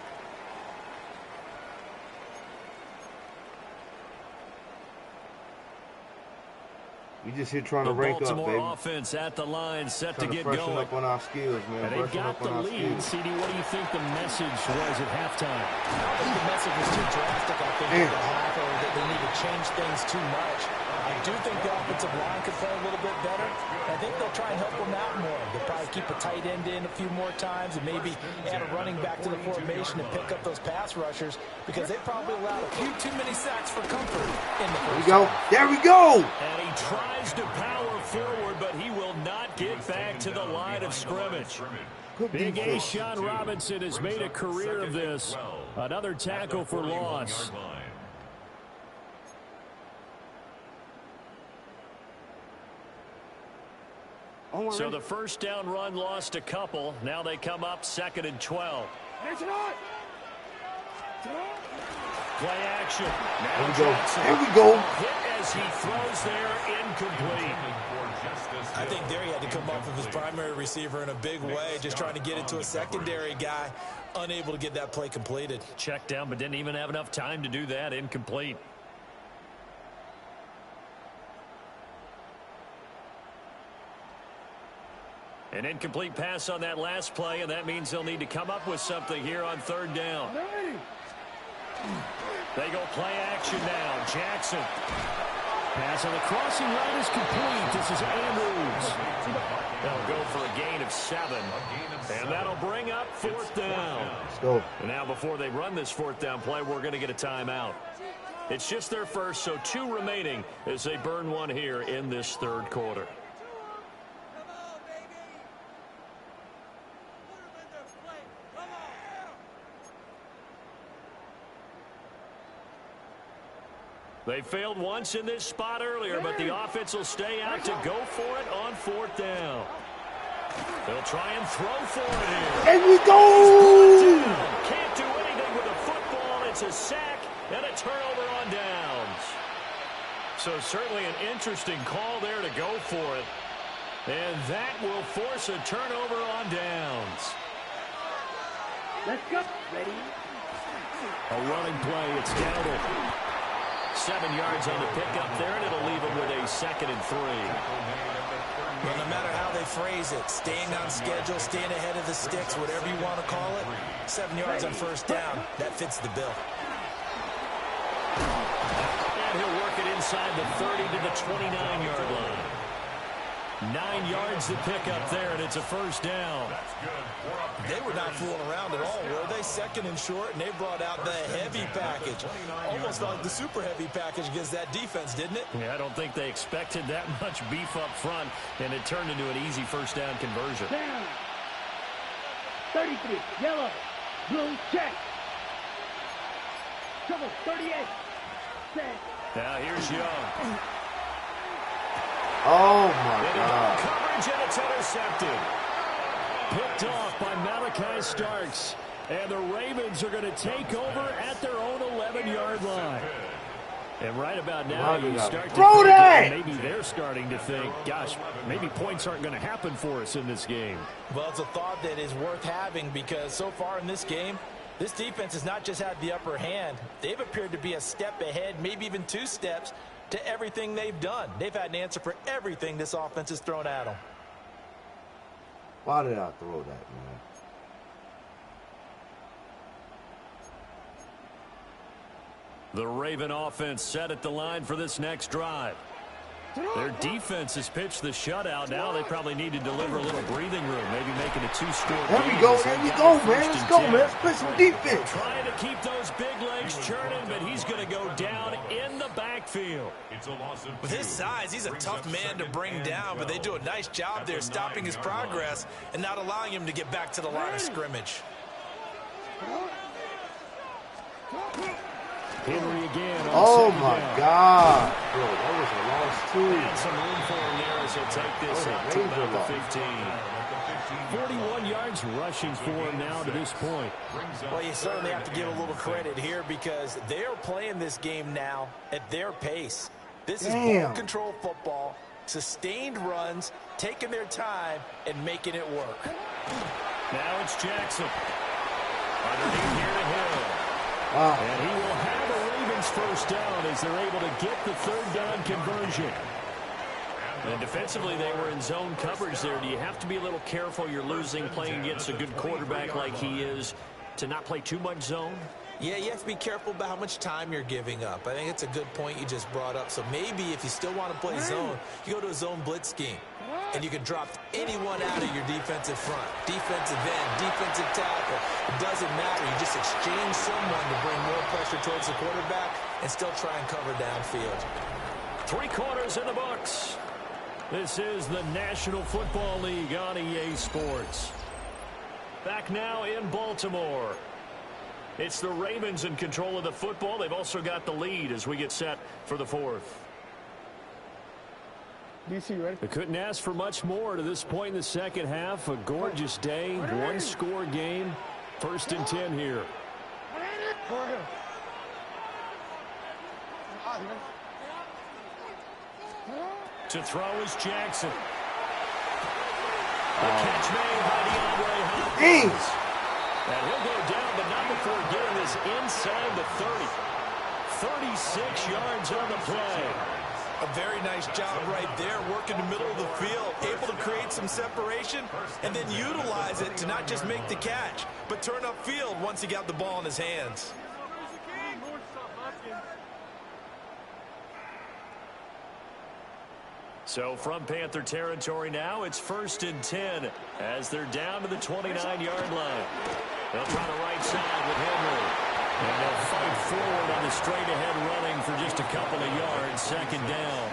We just here trying to rank up, Baltimore baby. offense at the line, set Trying to get freshen going. up on our skills, man. And they've got the lead. CD, what do you think the message was at halftime? I don't think the message was too drastic, I think, at the half, or that they need to change things too much. I do think the offensive line could play a little bit better. I think they'll try and help them out more. They'll probably keep a tight end in a few more times and maybe add a running back to the formation and pick up those pass rushers because they probably allowed a few too many sacks for comfort in the first half. There we go. And he tries to power forward, but he will not get back to the line of scrimmage. Big A. Sean Robinson has made a career of this. Another tackle for loss. So the first down run lost a couple. Now they come up 2nd and 12. Play action. There we go. Hit as he throws there, incomplete. I think there he had to come off of his primary receiver in a big way, just trying to get it to a secondary guy, unable to get that play completed. Checked down, but didn't even have enough time to do that. Incomplete. An incomplete pass on that last play, and that means they'll need to come up with something here on 3rd down. They go play action now. Jackson. Pass on the crossing route is complete. This is Andrews. They'll go for a gain of 7. And that'll bring up 4th down. Let's go. And now before they run this 4th down play, we're going to get a timeout. It's just their first, so 2 remaining as they burn one here in this 3rd quarter. They failed once in this spot earlier, but the offense will stay out to go for it on 4th down. They'll try and throw for it here. There we go! Can't do anything with a football. It's a sack and a turnover on downs. So certainly an interesting call there to go for it. And that will force a turnover on downs. Let's go. Ready? A running play. It's Dowdle. 7 yards on the pickup there, and it'll leave him with a 2nd and 3. Well, no matter how they phrase it, staying on schedule, staying ahead of the sticks, whatever you want to call it, 7 yards on 1st down, that fits the bill. And he'll work it inside the 30 to the 29-yard line. 9 yards to pick up there, and it's a first down. They were not fooling around at all, were they? Second and short, and they brought out the heavy package. Almost like the super heavy package against that defense, didn't it? Yeah, I don't think they expected that much beef up front, and it turned into an easy first down conversion. Down. 33, yellow, blue, check. Trouble, 38. Set. Now here's Young. Oh, my God. Coverage, and it's intercepted. Picked off by Malachi Starks. And the Ravens are going to take over at their own 11-yard line. And right about now, you start to think that maybe they're starting to think, gosh, maybe points aren't going to happen for us in this game. Well, it's a thought that is worth having because so far in this game, this defense has not just had the upper hand. They've appeared to be a step ahead, maybe even 2 steps, to everything they've done. They've had an answer for everything this offense has thrown at them. Why did I throw that, man? The Raven offense set at the line for this next drive. Their defense has pitched the shutout. Now they probably need to deliver a little breathing room, maybe making a 2-score game. There we go, man. Let's go, man. Let's play some defense. Trying to keep those big legs churning, but he's going to go down in the backfield. With his size, he's a tough man to bring down, but they do a nice job there stopping his progress and not allowing him to get back to the line of scrimmage. Henry again. Oh, my God. Bro, that was a loss, too. And some room for him there as he'll take this up to about the 15. 41 yards rushing for him now to this point. Well, you certainly have to give a little credit here because they're playing this game now at their pace. This is ball control football, sustained runs, taking their time, and making it work. Now it's Jackson. Underneath here to Hill. And he will have a Ravens first down as they're able to get the 3rd down conversion. And defensively, they were in zone coverage there. Do you have to be a little careful? You're losing playing against a good quarterback like he is to not play too much zone? Yeah, you have to be careful about how much time you're giving up. I think it's a good point you just brought up. So maybe if you still want to play zone, you go to a zone blitz scheme. And you can drop anyone out of your defensive front. Defensive end, defensive tackle. It doesn't matter. You just exchange someone to bring more pressure towards the quarterback and still try and cover downfield. 3 quarters in the books. This is the National Football League on EA Sports. Back now in Baltimore. It's the Ravens in control of the football. They've also got the lead as we get set for the 4th. DC, ready? They couldn't ask for much more to this point in the second half. A gorgeous day, 1-score game. 1st and 10 here. To throw is Jackson. The catch made by DeAndre Hopkins. And he'll go down, but not before getting this inside the 30. 36 yards on the play. A very nice job right there, working the middle of the field, able to create some separation, and then utilize it to not just make the catch, but turn upfield once he got the ball in his hands. So from Panther territory now, it's 1st and 10 as they're down to the 29-yard line. They'll try the right side with Henry. And they'll fight forward on the straight-ahead running for just a couple of yards, 2nd down.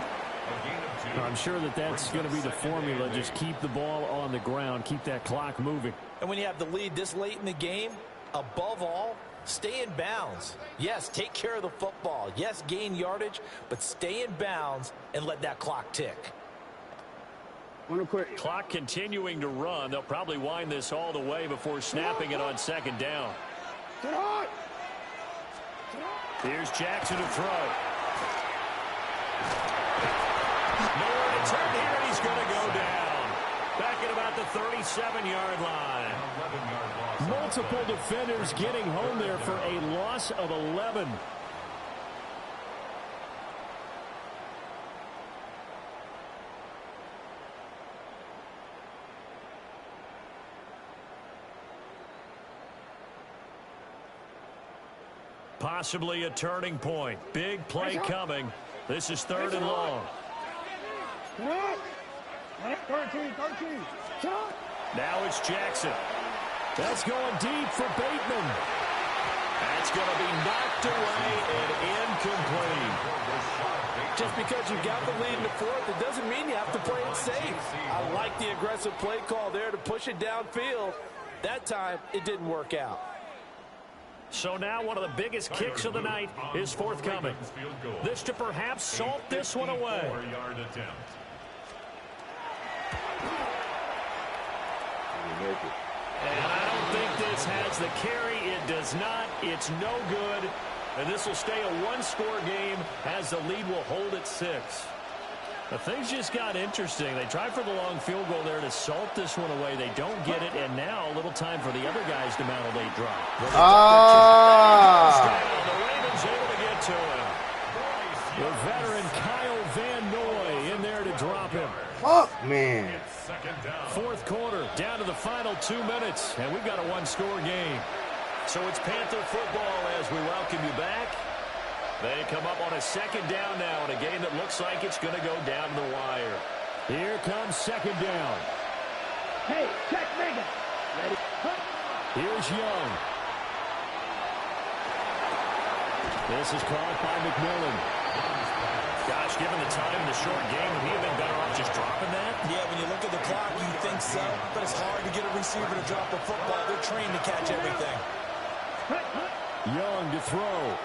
I'm sure that that's going to be the formula. Just keep the ball on the ground, keep that clock moving. And when you have the lead this late in the game, above all, stay in bounds. Yes, take care of the football. Yes, gain yardage, but stay in bounds and let that clock tick. Clock continuing to run. They'll probably wind this all the way before snapping it on 2nd down. Here's Jackson to throw. Nowhere to turn here, and he's going to go down. Back at about the 37-yard line. Multiple defenders getting home there for a loss of 11. Possibly a turning point. Big play coming. This is 3rd and long. 13. Shot. Now it's Jackson. That's going deep for Bateman. That's going to be knocked away and incomplete. Just because you've got the lead in the fourth, it doesn't mean you have to play it safe. I like the aggressive play call there to push it downfield. That time, it didn't work out. So now one of the biggest kicks of the night is forthcoming. This to perhaps salt this one away. And I don't think this has the carry. It does not. It's no good. And this will stay a one-score game as the lead will hold at 6. But things just got interesting. They tried for the long field goal there to salt this one away. They don't get it, and now a little time for the other guys to mount a late drive. The Ravens able to get to him. The veteran Kyle Van Noy in there to drop him. Fuck, man. Fourth quarter, down to the final 2 minutes, and we've got a one-score game. So it's Panther football as we welcome you back. They come up on a second down now in a game that looks like it's going to go down to the wire. Here comes second down. Hey, check Megan. Ready? Here's Young. This is caught by McMillan. Gosh, given the time in the short game, would he have been better off just dropping that? Yeah, when you look at the clock, you think so. But it's hard to get a receiver to drop a football. They're trained to catch everything. Young to throw.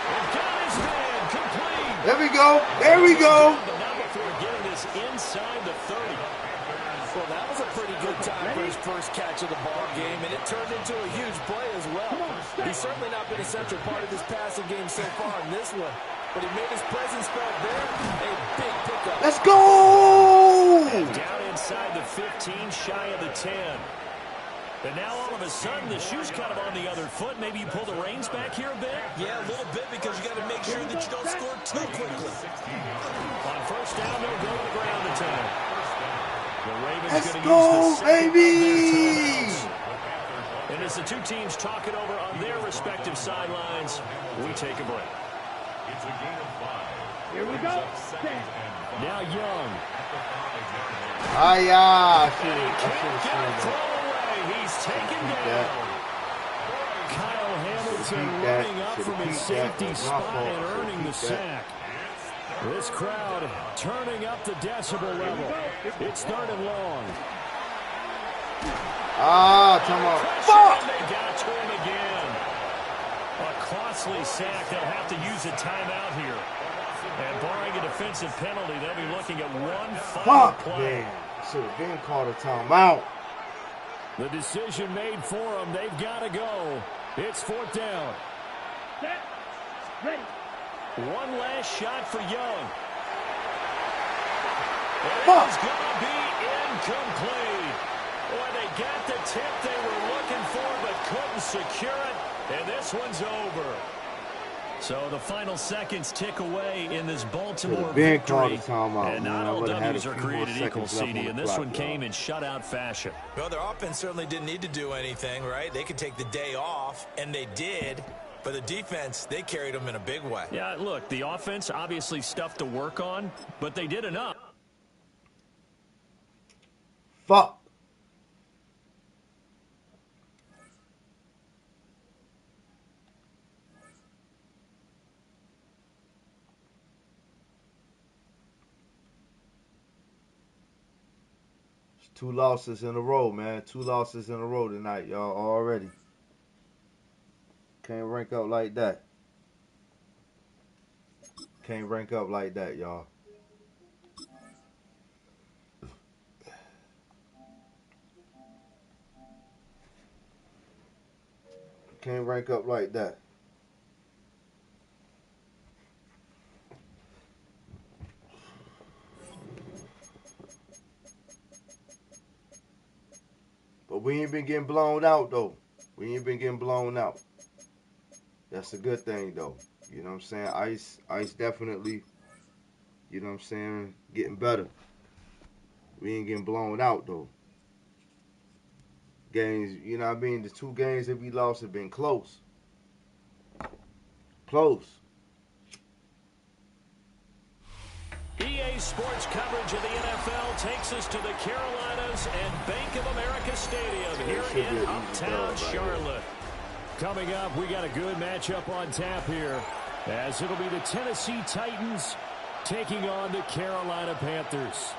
They've got his man complete. There we go. There we go. But now before getting this inside the 30. Well, that was a pretty good time for his first catch of the ball game, and it turned into a huge play as well. He's certainly not been a central part of this passing game so far in this one, but he made his presence felt there. A big pickup. Let's go. And down inside the 15, shy of the 10. And now all of a sudden the shoe's kind of on the other foot. Maybe you pull the reins back here a bit? Yeah, a little bit, because you got to make sure that you don't score too quickly. On first down, they'll go to the ground the time. The Ravens Let's going to go, use the second baby! and as the two teams talk it over on their respective sidelines, we take a break. It's a gain of 5. Here we go. Now Young. I And he can't get a throw away. He's taken down. Kyle Hamilton running up from his safety spot and earning the sack. This crowd turning up the decibel level. It's third and long. come on. Fuck! They got to him again. A costly sack. They'll have to use a timeout here. And barring a defensive penalty, they'll be looking at one final play. Man. Should have been called a timeout. The decision made for them. They've got to go. It's fourth down. Set. Ready. One last shot for Young. It's going to be incomplete. Boy, they got the tip they were looking for but couldn't secure it. And this one's over. So the final seconds tick away in this Baltimore victory. And not all W's are created equal, CD. And this one came in shutout fashion. Well, their offense certainly didn't need to do anything, right? They could take the day off, and they did. But the defense, they carried them in a big way. Yeah, look, the offense, obviously stuff to work on, but they did enough. Fuck. It's 2 losses in a row, man. 2 losses in a row tonight, y'all, already. Can't rank up like that. Can't rank up like that, y'all. Can't rank up like that. But we ain't been getting blown out, though. We ain't been getting blown out. That's a good thing, though. You know what I'm saying? Ice definitely, you know what I'm saying, getting better. We ain't getting blown out, though. Games, you know what I mean? The 2 games that we lost have been close. Close. EA Sports coverage of the NFL takes us to the Carolinas and Bank of America Stadium here in Uptown Charlotte. Coming up, we got a good matchup on tap here, as it'll be the Tennessee Titans taking on the Carolina Panthers.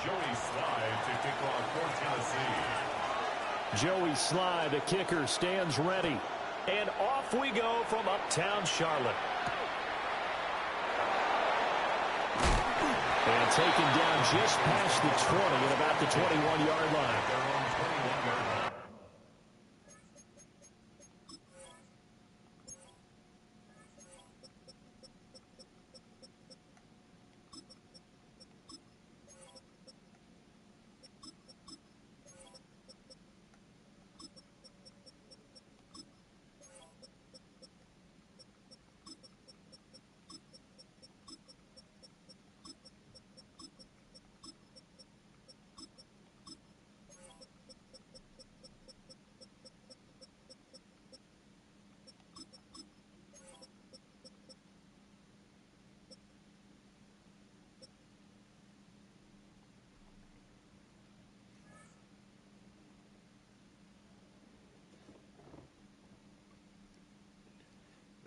Joey Slye to kick off for Tennessee. Joey Slye, the kicker, stands ready. And off we go from Uptown Charlotte. And taken down just past the 20 at about the 21-yard line. They're on 21-yard line.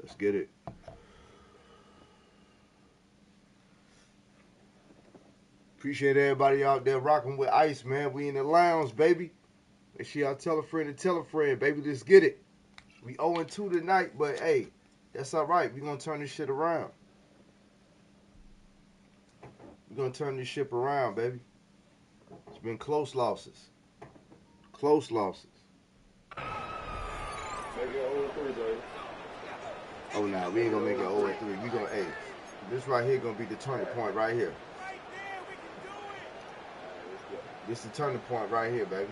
Let's get it. Appreciate everybody out there rocking with Ice, man. We in the lounge, baby. Make sure y'all tell a friend to tell a friend, baby. Let's get it. We 0-2 tonight, but hey, that's all right. We're going to turn this shit around. We're going to turn this ship around, baby. It's been close losses. Close losses. Make it 0-3, baby. Oh, nah, we ain't going to make it 0-3. We going to, hey, this right here going to be the turning point right here. This is the turning point right here, baby.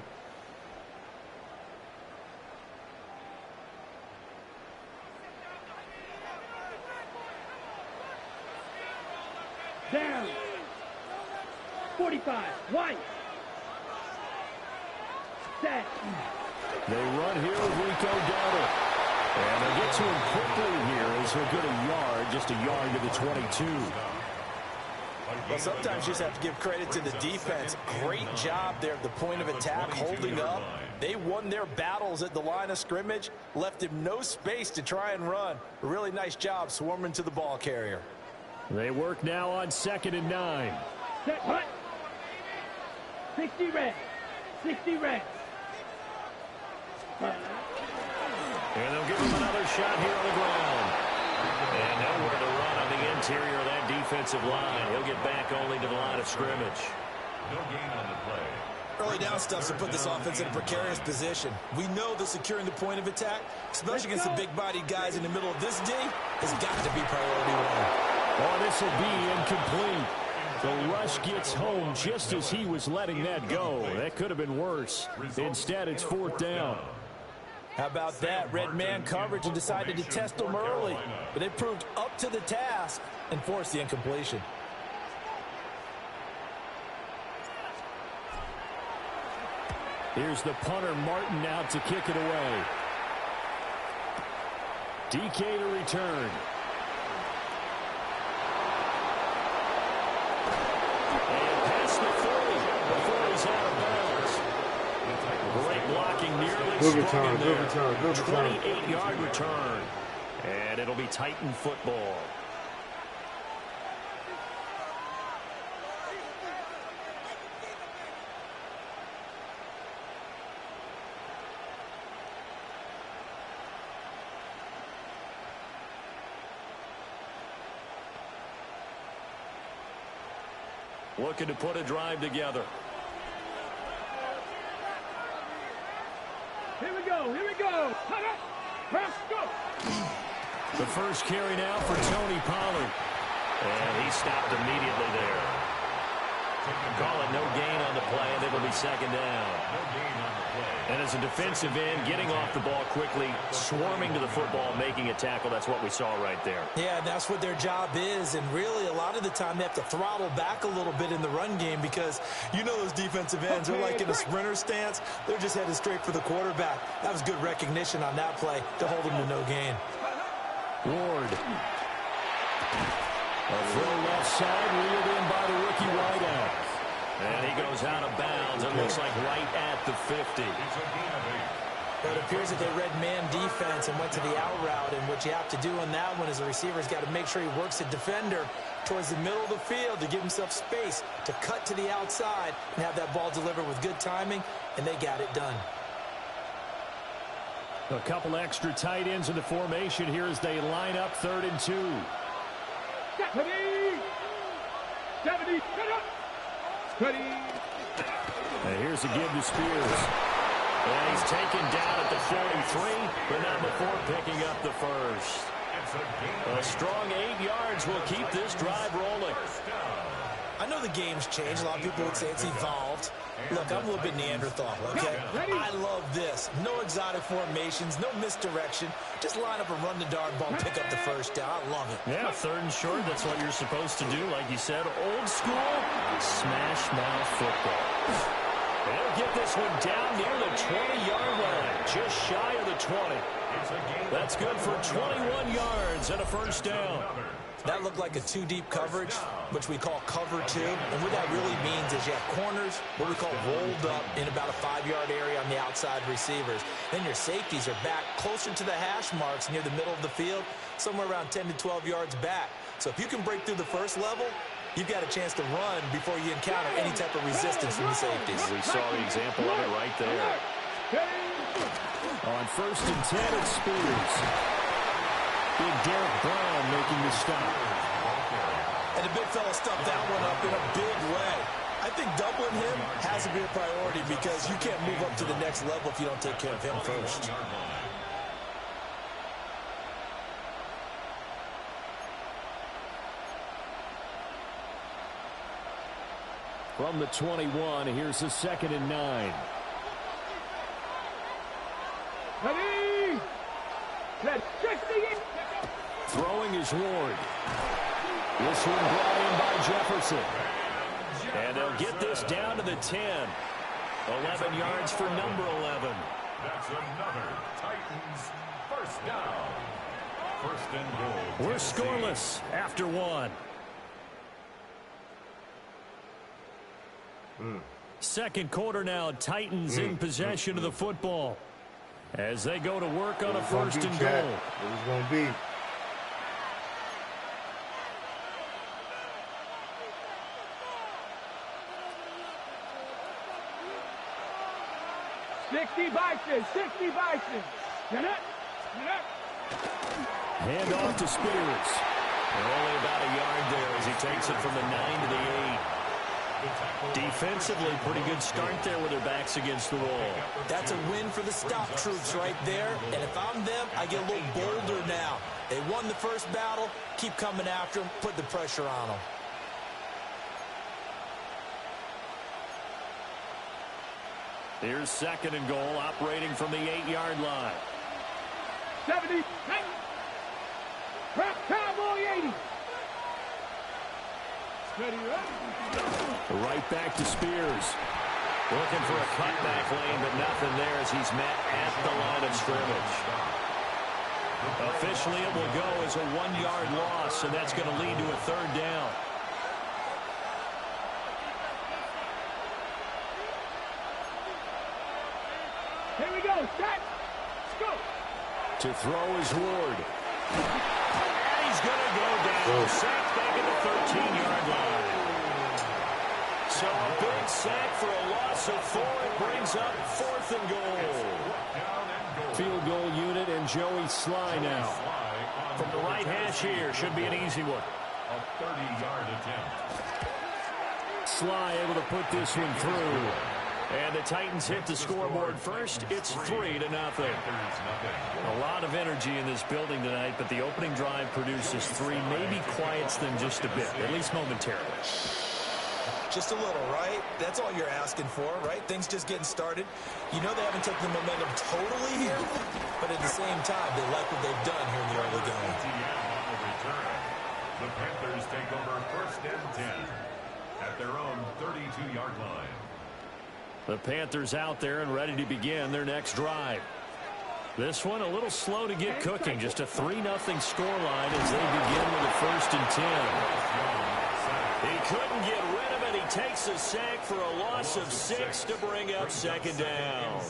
Down. 45. White. Set. They run here with Rico Dowdle. And they'll get to him quickly here as he'll get a yard, just a yard to the 22. Well, sometimes you just have to give credit to the defense. Great job there at the point of attack, holding up. They won their battles at the line of scrimmage, left him no space to try and run. A really nice job swarming to the ball carrier. They work now on 2nd and 9. Set. Hut. 60 red. 60 red. And they'll give him another shot here on the ground. And nowhere to run on the interior of that defensive line. He'll get back only to the line of scrimmage. No gain on the play. Early down stuff to put this offense in a precarious position. We know that securing the point of attack, especially against the big-bodied guys in the middle of this D, has got to be priority one. Oh, this will be incomplete. The rush gets home just as he was letting that go. That could have been worse. Instead, it's 4th down. How about that? Red man coverage and decided to test them early. But they proved up to the task and forced the incompletion. Here's the punter, Martin, out to kick it away. DK to return. And past the 40 before he's out of bounds. Great blocking, nearly Good sprung return, in good there. return, good return. 28-yard return. And it'll be Titan football. Looking to put a drive together. Here we go. Here we go. Press, go. The first carry now for Tony Pollard. And he stopped immediately there. Call it no gain on the play, and it'll be second down. No gain on the play. And as a defensive end, getting off the ball quickly, swarming to the football, making a tackle, that's what we saw right there. Yeah, that's what their job is, and really a lot of the time they have to throttle back a little bit in the run game because you know those defensive ends are like in a sprinter stance. They're just headed straight for the quarterback. That was good recognition on that play to hold them to no gain. Ward. A throw left side, reeled in by the rookie wideout. And he goes out of bounds. It looks like right at the 50. But it appears that they read man defense and went to the out route, and what you have to do on that one is the receiver's got to make sure he works the defender towards the middle of the field to give himself space to cut to the outside and have that ball delivered with good timing, and they got it done. A couple extra tight ends in the formation here as they line up 3rd and 2. 70. 70. And here's a give to Spears. And he's taken down at the 43, but not before picking up the first. A strong 8 yards will keep this drive rolling. I know the game's changed. A lot of people would say it's evolved. Look, I'm a little bit Neanderthal, okay? I love this. No exotic formations, no misdirection. Just line up and run the darn ball, pick up the first down. I love it. Yeah, 3rd and short, that's what you're supposed to do. Like you said, old school, smash mouth football. They'll get this one down near the 20-yard line, just shy of the 20. That's good for 21 yards and a first down. That looked like a 2-deep coverage, which we call cover 2. And what that really means is you have corners, what we call rolled up in about a 5-yard area on the outside receivers. Then your safeties are back closer to the hash marks near the middle of the field, somewhere around 10 to 12 yards back. So if you can break through the first level, you've got a chance to run before you encounter any type of resistance from the safeties. We saw the example of it right there. On 1st and 10, it's Spears. Big Derek Brown making the stop. And the big fella stuffed that one up in a big way. I think doubling him has to be a priority because you can't move up to the next level if you don't take care of him first. From the 21, here's the 2nd and 9. Ready? Set 60. Throwing is Ward. This one brought in by Jefferson. And they'll get this down to the 10. 11 yards for number 11. That's another Titans first down. 1st and goal. We're scoreless after 1. Second quarter now, Titans in possession of the football as they go to work on a 1st and goal. What it's going to be. $60 Bison. Get it? Hand off to Spears. And only about a yard there as he takes it from the 9 to the 8. Defensively, pretty good start there with their backs against the wall. That's a win for the stop troops right there. And if I'm them, I get a little bolder now. They won the first battle. Keep coming after them. Put the pressure on them. Here's 2nd and goal, operating from the 8-yard line. 70. Cowboy 80. Right back to Spears. Looking for a cutback lane, but nothing there as he's met at the line of scrimmage. Officially, it will go as a 1-yard loss, and that's going to lead to a 3rd down. Here we go. Set. Let's go. To throw is Ward. And he's going to go down. Sacked back at the 13-yard line. So a big sack for a loss of 4. It brings up 4th and goal. Field goal unit and Joey Sly now. From the right hash here. Should be an easy one. A 30-yard attempt. Sly able to put this one through. And the Titans hit the scoreboard first. It's 3-0. A lot of energy in this building tonight, but the opening drive produces 3. Maybe quiets them just a bit, at least momentarily. Just a little, right? That's all you're asking for, right? Things just getting started. You know they haven't taken the momentum totally here, but at the same time, they like what they've done here in the early game. The Panthers take over 1st and 10 at their own 32-yard line. The Panthers out there and ready to begin their next drive. This one a little slow to get cooking. Just a 3-0 scoreline as they begin with a 1st and 10. He couldn't get rid of it. He takes a sack for a loss of 6 to bring up 2nd down.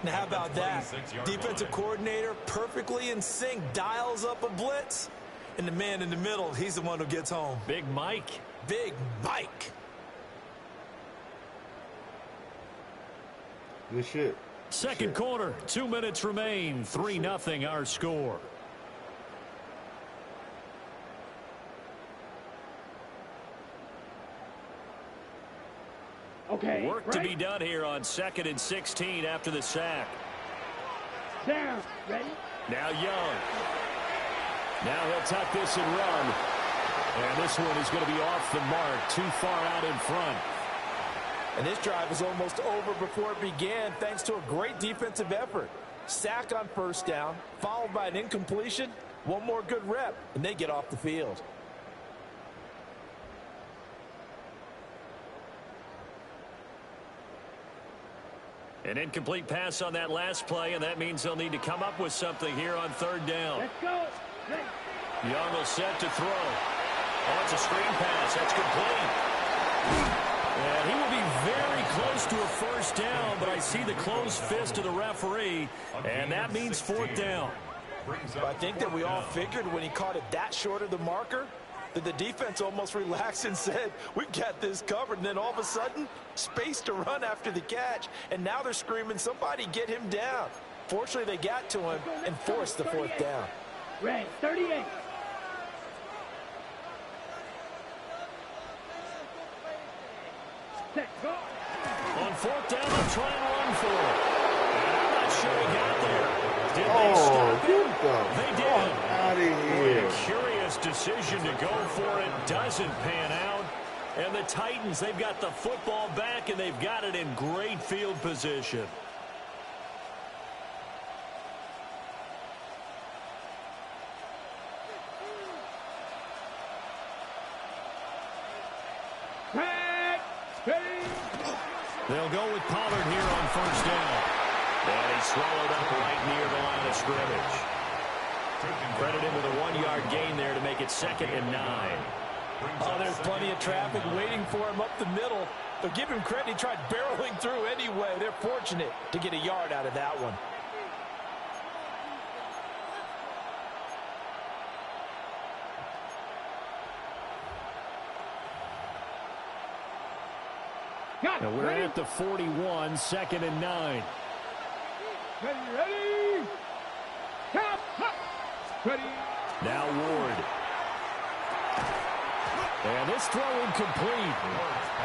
Now, how about that? Defensive coordinator perfectly in sync, dials up a blitz. And the man in the middle, he's the one who gets home. Big Mike. Big Mike. Good shit. Second quarter, 2 minutes remain. 3-0 our score. Okay. Work to be done here on 2nd and 16 after the sack. Down. Ready? Now Young. Now he'll tuck this and run. And this one is going to be off the mark, too far out in front. And this drive was almost over before it began thanks to a great defensive effort. Sack on 1st down, followed by an incompletion. One more good rep, and they get off the field. An incomplete pass on that last play, and that means they'll need to come up with something here on 3rd down. Let's go. Young will set to throw. Oh, it's a screen pass. That's complete. And he will be very close to a 1st down, but I see the closed fist of the referee, and that means 4th down. I think that we all figured when he caught it that short of the marker that the defense almost relaxed and said, we've got this covered. And then all of a sudden, space to run after the catch. And now they're screaming, somebody get him down. Fortunately, they got to him and forced the 4th down. Red, 38. Go. On 4th down, they'll try and run for it. And I'm not sure he got there. Did they stop it? They did. Out of here. A curious decision to go for it. Doesn't pan out. And the Titans, they've got the football back, and they've got it in great field position. They'll go with Pollard here on 1st down. And he's swallowed up right near the line of scrimmage. Credit him with a 1-yard gain there to make it 2nd and 9. Oh, there's plenty of traffic waiting for him up the middle. But give him credit, he tried barreling through anyway. They're fortunate to get a yard out of that one. Now we're at the 41, 2nd and 9. Ready? Count. Ready. Now Ward. And this throw incomplete.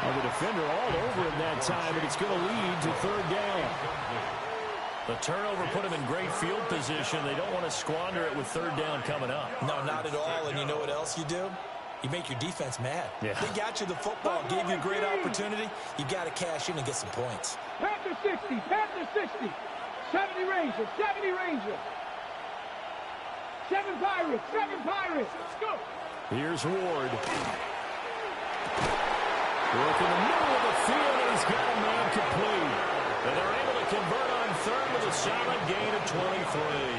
And the defender all over him that time, and it's going to lead to 3rd down. The turnover put him in great field position. They don't want to squander it with 3rd down coming up. No, not at all. And you know what else you do? You make your defense mad. Yeah. They got you the football, gave you a great opportunity. You got to cash in and get some points. Panther 60, Panther 60. 70 Rangers, 70 Rangers. 7 Pirates, 7 Pirates. Let's go. Here's Ward. Work in the middle of the field, and he's got a man complete. And they're able to convert on 3rd with a solid gain of 23.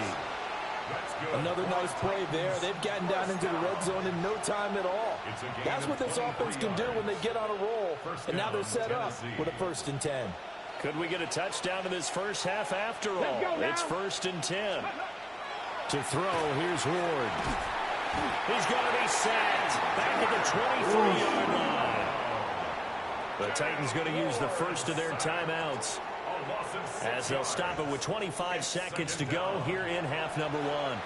Another nice play there. They've gotten down into the red zone in no time at all. That's what this offense can do when they get on a roll. And now they're set up with a 1st and 10. Could we get a touchdown in this first half after all? It's 1st and 10. To throw, here's Ward. He's going to be sacked. Back at the 23-yard line. The Titans going to use the first of their timeouts, as they'll stop it with 25 seconds to go here in half number 1.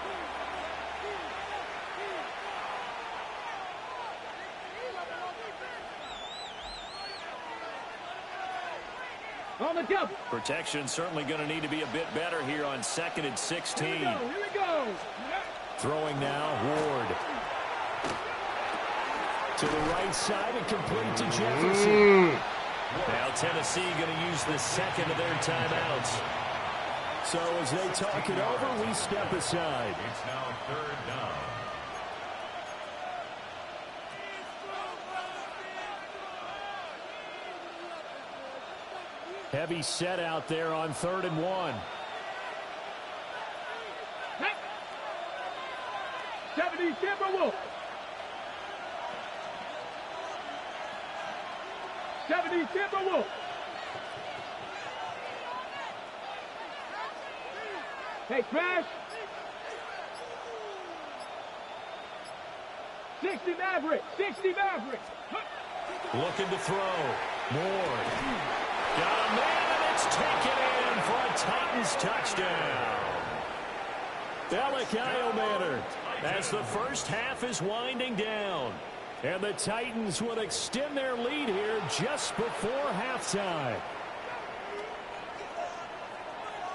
On the jump. Protection certainly going to need to be a bit better here on 2nd and 16. Here we go. Throwing now, Ward. To the right side and complete to Jefferson. Now Tennessee going to use the second of their timeouts. So as they talk it over, we step aside. It's now 3rd down. Heavy set out there on 3rd and 1. 70 Timberwolves. 70 Timberwolves. Hey, Crash. 60 Maverick. 60 Maverick. Looking to throw. Moore. Got a man, and it's taken in for a Titans touchdown. Bellicayo Manor as the first half is winding down. And the Titans will extend their lead here just before halftime.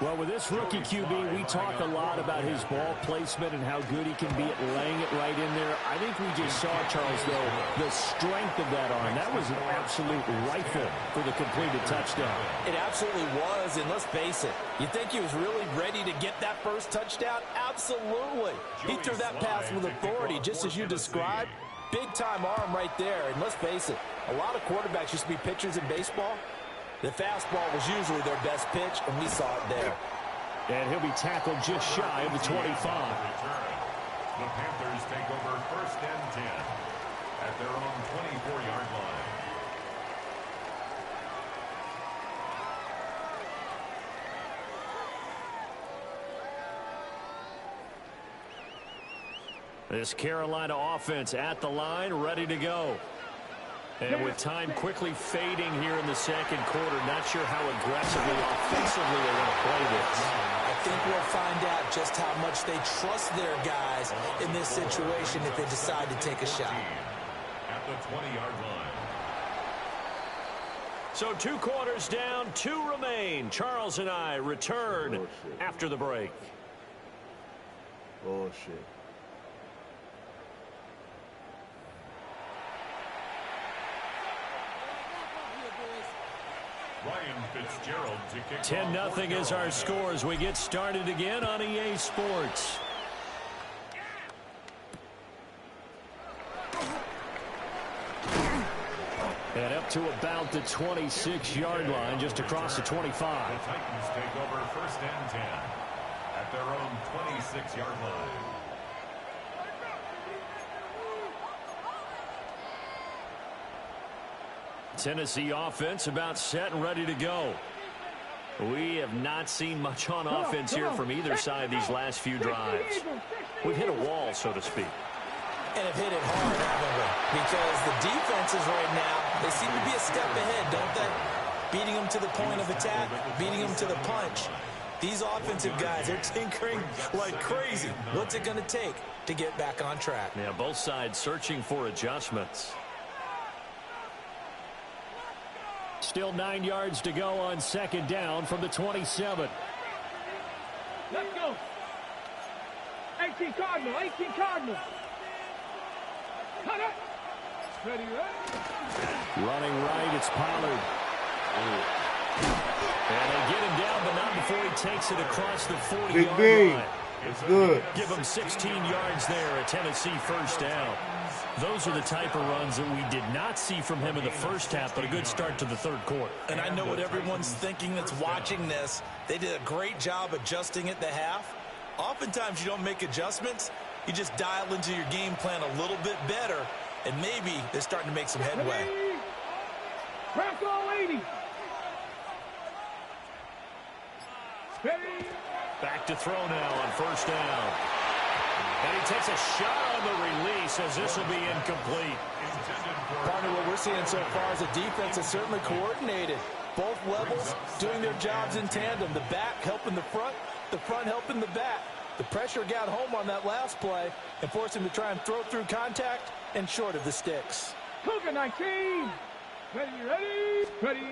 Well, with this rookie QB, we talk a lot about his ball placement and how good he can be at laying it right in there. I think we just saw, Charles, though, the strength of that arm. That was an absolute rifle for the completed touchdown. It absolutely was, and let's face it, you think he was really ready to get that first touchdown? Absolutely. He threw that pass with authority, just as you described. Big-time arm right there, and let's face it, a lot of quarterbacks used to be pitchers in baseball. The fastball was usually their best pitch, and we saw it there. And he'll be tackled just shy of the 25. The Panthers take over 1st and 10 at their own 24-yard line. This Carolina offense at the line, ready to go. And with time quickly fading here in the second quarter, not sure how aggressively, offensively they want to play this. I think we'll find out just how much they trust their guys in this situation if they decide to take a shot. At the 20-yard line. So 2 quarters down, 2 remain. Charles and I return after the break. Bullshit. 10-0 is our score as we get started again on EA Sports. And up to about the 26-yard line, just across the 25. The Titans take over 1st and 10 at their own 26-yard line. Tennessee offense about set and ready to go. We have not seen much on offense here from either side these last few drives. We've hit a wall, so to speak. And have hit it hard, haven't we? Because the defenses right now, they seem to be a step ahead, don't they? Beating them to the point of attack, beating them to the punch. These offensive guys are tinkering like crazy. What's it going to take to get back on track? Yeah, both sides searching for adjustments. Still 9 yards to go on 2nd down from the 27. Let's go. 18 Cardinal, 18 Cardinal. Cut it. Ready, ready. Running right, it's Pollard. And they get him down, but not before he takes it across the 40-yard line. It's good. Give him 16 yards there, a Tennessee 1st down. Those are the type of runs that we did not see from him in the first half, but a good start to the 3rd quarter. And I know what everyone's thinking that's watching this. They did a great job adjusting at the half. Oftentimes you don't make adjustments. You just dial into your game plan a little bit better, and maybe they're starting to make some headway. Crack all 80. Ready. Back to throw now on 1st down. And he takes a shot on the release as this will be incomplete. Partner, what we're seeing so far is the defense is certainly coordinated. Both levels doing their jobs in tandem. The back helping the front helping the back. The pressure got home on that last play and forced him to try and throw through contact and short of the sticks. Cougar 19. Ready, ready, ready.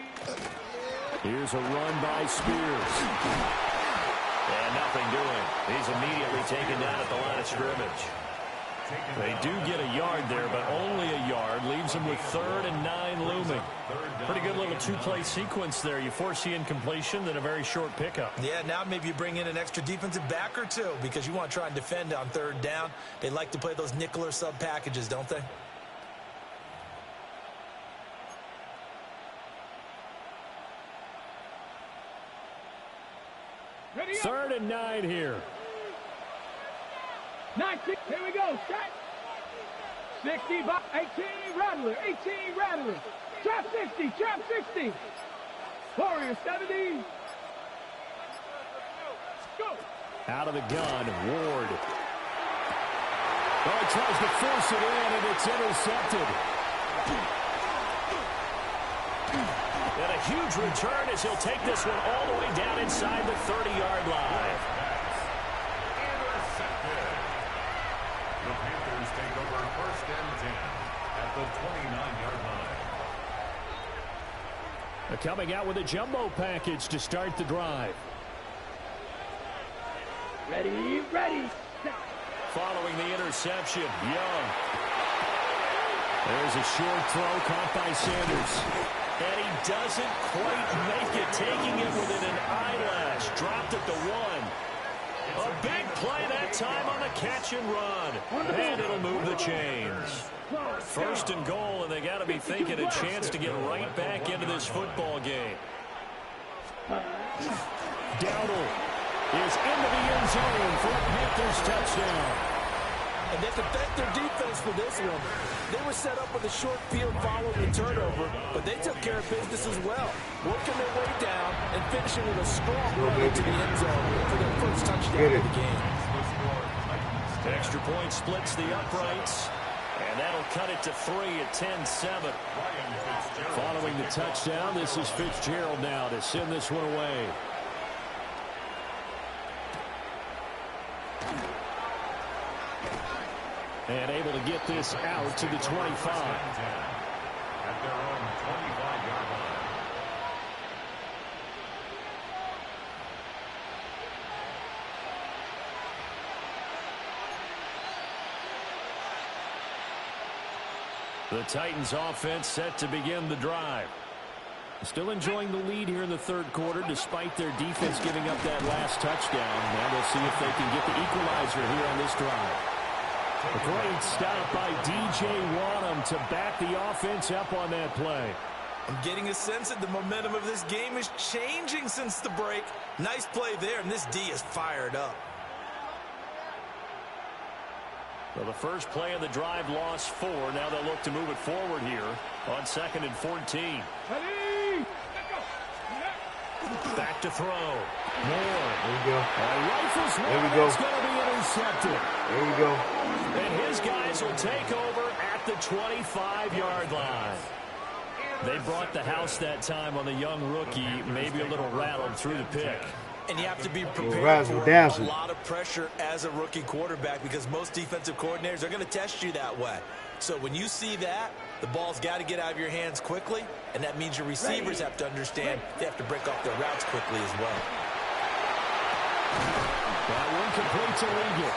Here's a run by Spears. And nothing doing. He's immediately taken down at the line of scrimmage. They do get a yard there, but only a yard. Leaves them with 3rd and 9 looming. Pretty good little two-play sequence there. You force the incompletion, then a very short pickup. Yeah, now maybe you bring in an extra defensive back or two because you want to try and defend on 3rd down. They like to play those nickel or sub packages, don't they? Ready up. 3rd and 9 here. 19, here we go, set. 60, 18, Rattler, 18, Rattler. Trap 60. Warrior 70. Go. Out of the gun, Ward. Oh, he tries to force it in, and it's intercepted. And a huge return as he'll take this one all the way down inside the 30-yard line. The Panthers take over 1st and 10 at the 29-yard line. They're coming out with a jumbo package to start the drive. Ready. Following the interception, Young. There's a short throw caught by Sanders. And he doesn't quite make it, taking it within an eyelash. Dropped at the 1. A big play that time on the catch and run. And it'll move the chains. 1st and goal, and they got to be thinking a chance to get right back into this football game. Dowdle is into the end zone for a Panthers touchdown. And they can thank their defense for this one. They were set up with a short field following the turnover, but they took care of business as well, working their way down and finishing with a strong run into the end zone for their first touchdown of the game. Extra point splits the uprights, and that'll cut it to 3 at 10-7. Following the touchdown, this is Fitzgerald now to send this one away. And able to get this out to the 25. At their own 25-yard line. The Titans offense set to begin the drive. Still enjoying the lead here in the 3rd quarter despite their defense giving up that last touchdown. Now we'll see if they can get the equalizer here on this drive. A great stop by D.J. Wadham to back the offense up on that play. I'm getting a sense that the momentum of this game is changing since the break. Nice play there, and this D is fired up. Well, the first play of the drive lost 4. Now they'll look to move it forward here on 2nd and 14. Ready. Back to throw. More. There we go. Rifles one. There we go. It's going to be intercepted. There we go. And his guys will take over at the 25-yard line. They brought the house that time on the young rookie, maybe a little rattled through the pick. And you have to be prepared for a dazzle. lot of pressure as a rookie quarterback because most defensive coordinators are going to test you that way. So when you see that, the ball's got to get out of your hands quickly, and that means your receivers have to understand they have to break off their routes quickly as well. That one complete to Liggett.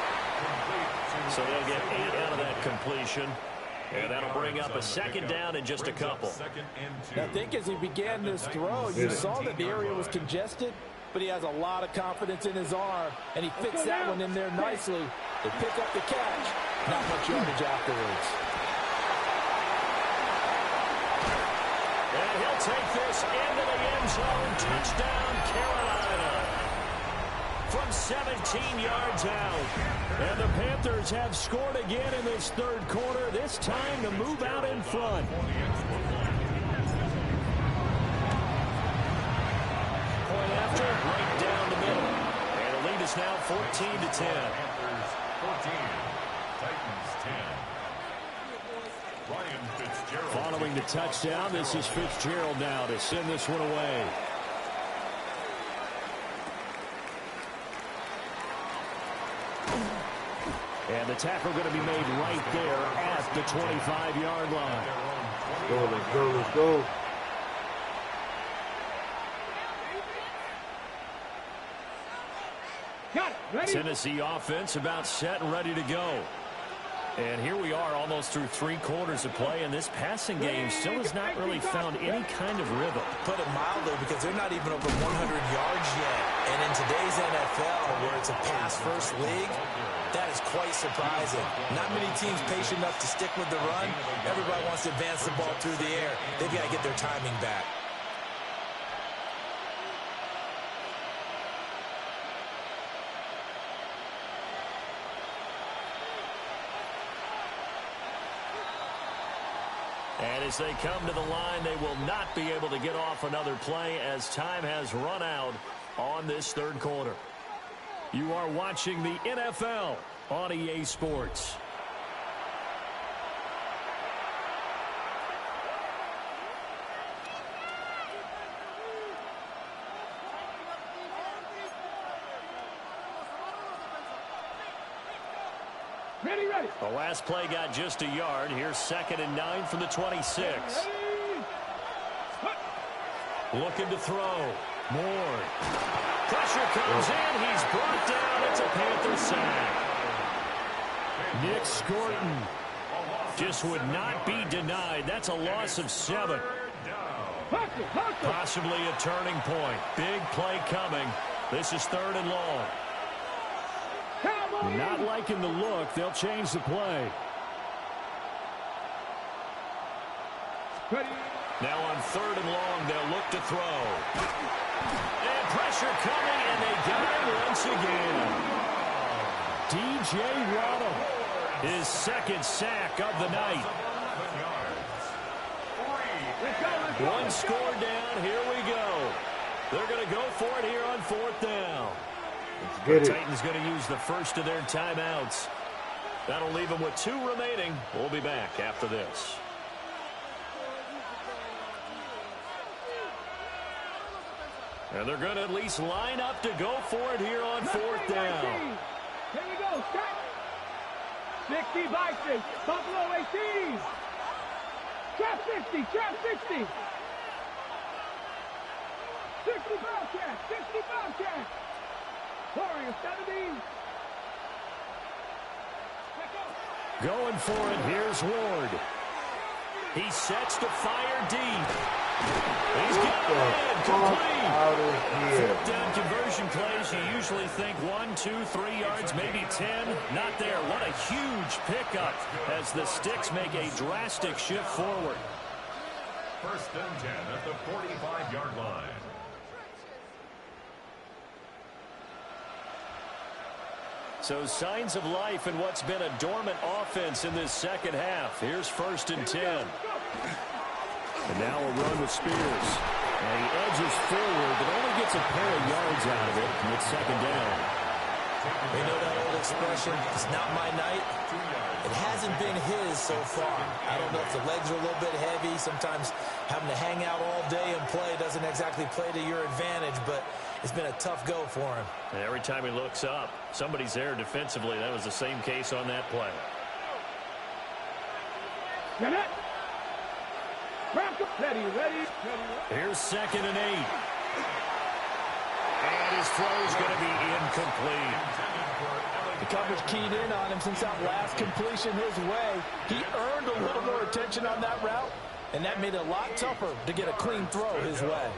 So they'll get 8 out of that completion. And that'll bring up a 2nd down in just a couple. I think as he began this throw, you saw that the area was congested, but he has a lot of confidence in his arm, and he fixed that one in there nicely. They pick up the catch. Not much yardage afterwards. And he'll take this into the end zone. Touchdown, Carolina. From 17 yards out. And the Panthers have scored again in this 3rd quarter, this time to move out in front. Point after, right down the middle. And the lead is now 14-10. Panthers 14, Titans 10. Ryan Fitzgerald. Following the touchdown, this is Fitzgerald now to send this one away. And the tackle going to be made right there at the 25-yard line. Let's go, let's go. Got it. Ready. Tennessee offense about set and ready to go. And here we are almost through 3 quarters of play, and this passing game still has not really found any kind of rhythm. Put it mildly, because they're not even over 100 yards yet. And in today's NFL, where it's a pass-first league, that is quite surprising. Not many teams patient enough to stick with the run. Everybody wants to advance the ball through the air. They've got to get their timing back. And as they come to the line, they will not be able to get off another play as time has run out on this third quarter. You are watching the NFL on EA Sports. Ready, ready. The last play got just a yard. Here's 2nd and 9 from the 26. Looking to throw. Moore. Pressure comes in. He's brought down. It's a Panther sack. Nick Scorton just would not be denied. That's a loss of 7. Possibly a turning point. Big play coming. This is 3rd and long. Not liking the look. They'll change the play. Now on 3rd and long, they'll look to throw. And pressure coming, and they got him once again. D.J. Waddle, his 2nd sack of the night. 1 score down. Here we go. They're going to go for it here on 4th down. The Titans going to use the first of their timeouts. That'll leave them with 2 remaining. We'll be back after this. And they're going to at least line up to go for it here on 4th down. Here we go. Stop. 60 Vikings. Buffalo 18. Trap 60. Trap 60. 60 Bobcats. 60 Bobcats. Warriors 17. Going for it. Here's Ward. He sets to fire deep. He's got it. Complete. 4th down conversion plays. You usually think 1, 2, 3 yards, maybe 10. Not there. What a huge pickup as the Sticks make a drastic shift forward. 1st and 10 at the 45-yard line. So signs of life in what's been a dormant offense in this 2nd half. Here's 1st and 10. And now a run with Spears. And he edges forward, but only gets a pair of yards out of it. And it's 2nd down. We know that old expression, it's not my night. It hasn't been his so far. I don't know if the legs are a little bit heavy. Sometimes having to hang out all day and play doesn't exactly play to your advantage, but it's been a tough go for him. And every time he looks up, somebody's there defensively. That was the same case on that play. Get it. Ready. Here's 2nd and 8. And his throw is going to be incomplete. The coverage keyed in on him since that last completion his way. He earned a little more attention on that route, and that made it a lot tougher to get a clean throw his way.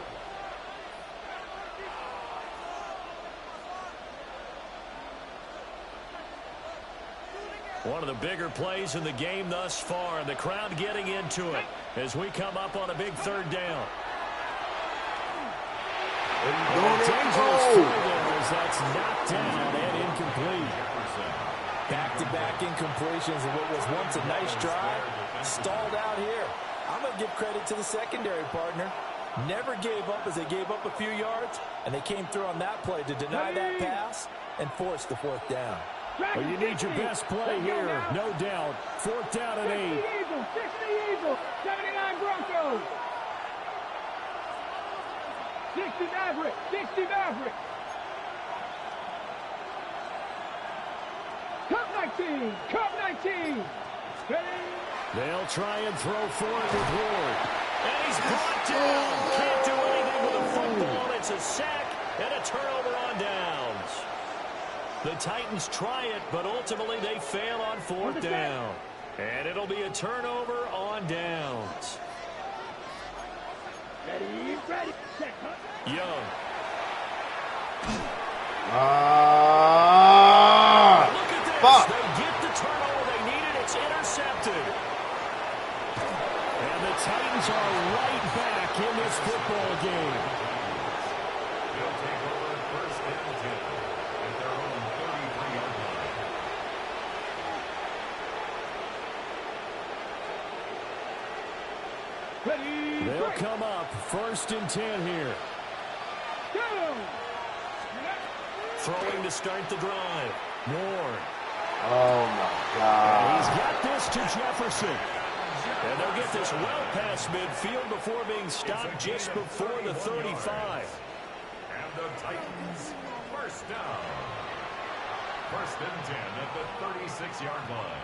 One of the bigger plays in the game thus far, and the crowd getting into it as we come up on a big 3rd down. Dangerous throw there as that's knocked down and incomplete. Back-to-back incompletions of what was once a nice drive. Stalled out here. I'm going to give credit to the secondary partner. Never gave up as they gave up a few yards, and they came through on that play to deny that pass and force the 4th down. Well, you need your best play here, no doubt. 4th down and 8. 60 Eagles, 79 Broncos. 60 Maverick. Cup 19. Ready? They'll try and throw for it with Ward. And he's brought down. Can't do anything with a football. It's a sack and a turnover on downs. The Titans try it, but ultimately they fail on 4th down. And it'll be a turnover on downs. Ready, ready, set, Young. Look at this. Fuck. They get the turnover they needed. It's intercepted. And the Titans are right back in this football game. They'll take over 1st and 10 at their own 33-yard line. ready, They'll come up 1st and 10 here. go! Throwing to start the drive. Moore. Oh, my God. He's got this to Jefferson. And they'll get this well past midfield before being stopped just before the 35. And the Titans, 1st down. 1st and 10 at the 36-yard line.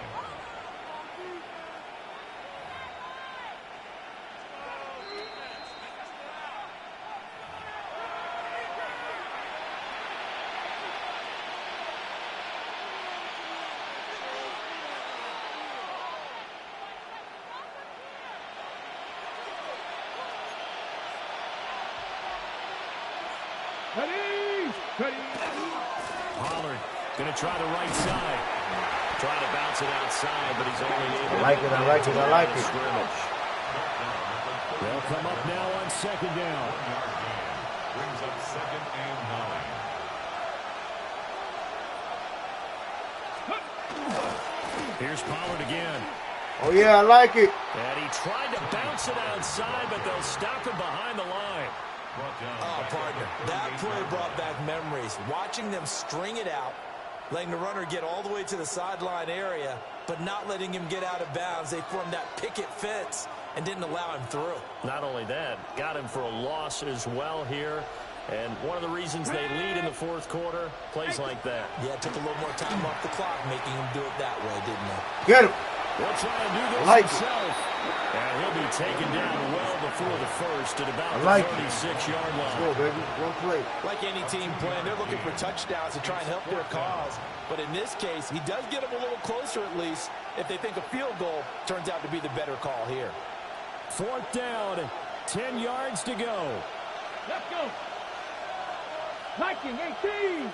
Ready, ready. Pollard going to try the right side. Trying to bounce it outside, but he's only able to I like it. scrimmage. They'll come up now on 2nd down. Brings up 2nd and 9. Here's Pollard again. Oh, yeah, I like it. And he tried to bounce it outside, but they'll stop him behind the line. Oh, partner, that play brought back memories. Watching them string it out, letting the runner get all the way to the sideline area, but not letting him get out of bounds. They formed that picket fence and didn't allow him through. Not only that, got him for a loss as well here. And one of the reasons they lead in the 4th quarter, plays like that. Yeah, it took a little more time off the clock, making him do it that way, didn't it? Get him. We'll try and do this Like himself. And he'll be taken down well before the 1st at about the 36-yard line. Let's go, baby. One play. Like any team playing, they're looking for touchdowns to try and help their cause. But in this case, he does get them a little closer at least if they think a field goal turns out to be the better call here. 4th down, 10 yards to go. Let's go. Viking, 18.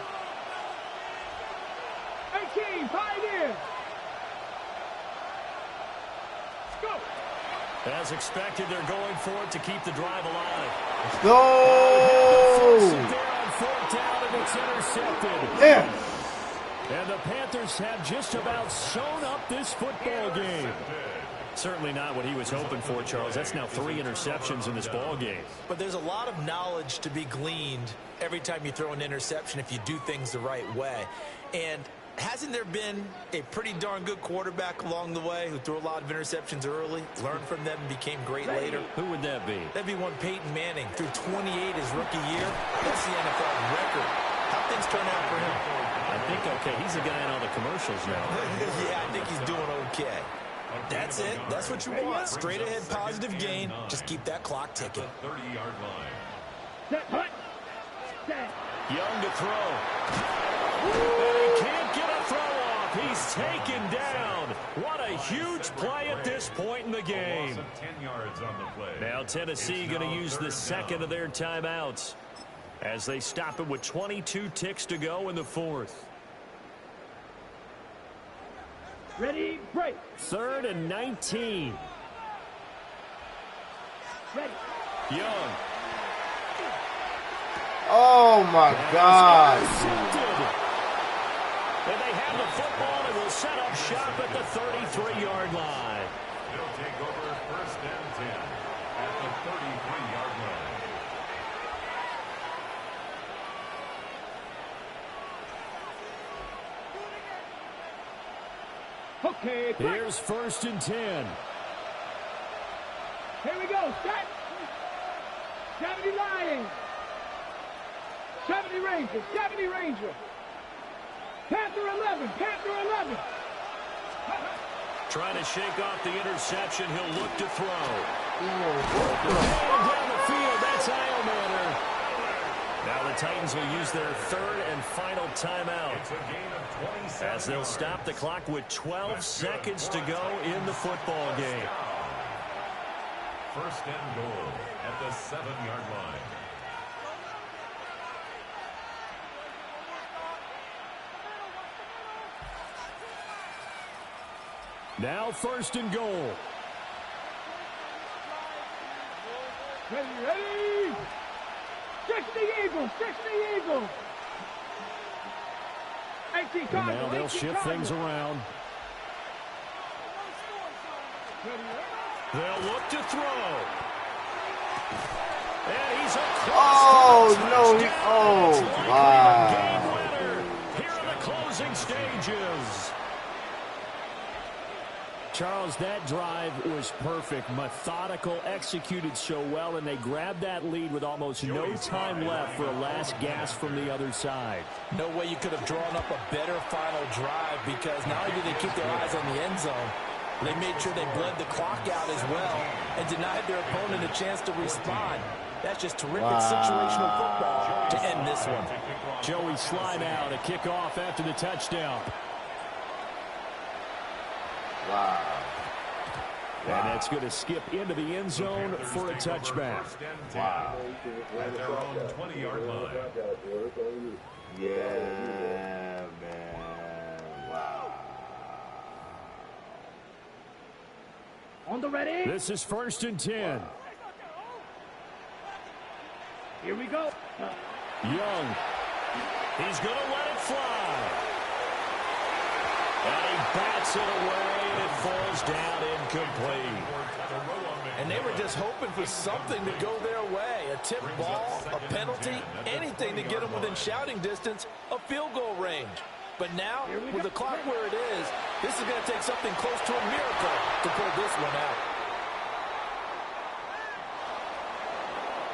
18, Pioneer. Let's go. As expected, they're going for it to keep the drive alive. Let's go. There on 4th down, and it's intercepted. Yeah. And the Panthers have just about sewn up this football game. Certainly not what he was hoping for, Charles. That's now 3 interceptions in this ball game. But there's a lot of knowledge to be gleaned every time you throw an interception if you do things the right way. And hasn't there been a pretty darn good quarterback along the way who threw a lot of interceptions early, learned from them, and became great later? Who would that be? That'd be one Peyton Manning. Threw 28 his rookie year. That's the NFL record. How things turn out for him? I think okay. He's the guy in all the commercials now. Yeah, I think he's doing okay. That's it. That's what you want. Straight ahead positive gain. Just keep that clock ticking. 30-yard line. Set, hut. Set. Young to throw. And he can't get a throw off. He's taken down. What a huge play at this point in the game. 10 yards on the play. Now Tennessee going to use the second of their timeouts as they stop it with 22 ticks to go in the 4th. Ready, break. 3rd and 19. Ready. Young. Oh, my God. And they have the football and will set up shop at the 33-yard line. They'll take over 1st and 10 at the 33-yard line. Okay, quick. Here's 1st and 10. Here we go. Set. 70 Lions. 70 Rangers. 70 Rangers. Panther 11. Panther 11. Trying to shake off the interception. He'll look to throw. Down the field. That's Eilmaner. Now the Titans Falcons will use their third and final timeout, as they'll stop the clock with 12 seconds to go in the football game. First and goal at the 7-yard line. Now first and goal. Ready! 60 Eagles! 60 Eagles! And now they'll shift things around. They'll look to throw. And he's across. Oh, no. Wow. Game winner here in the closing stages. Charles, that drive was perfect, methodical, executed so well, and they grabbed that lead with almost no time left for a last gasp from the other side. No way you could have drawn up a better final drive, because not only did they keep their eyes on the end zone, they made sure they bled the clock out as well and denied their opponent a chance to respond. That's just terrific situational football to end this one. Joey Sly now to kick off after the touchdown. Wow. And that's going to skip into the end zone for a touchback. Wow. At their own 20-yard line. Yeah, man. Wow. On the ready. This is first and 10. Here we go. Young. He's going to let it fly. And he bats it away, and it falls down incomplete. And they were just hoping for something to go their way. A tip ball, a penalty, anything to get them within shouting distance of field goal range. But now, with the clock where it is, this is going to take something close to a miracle to pull this one out.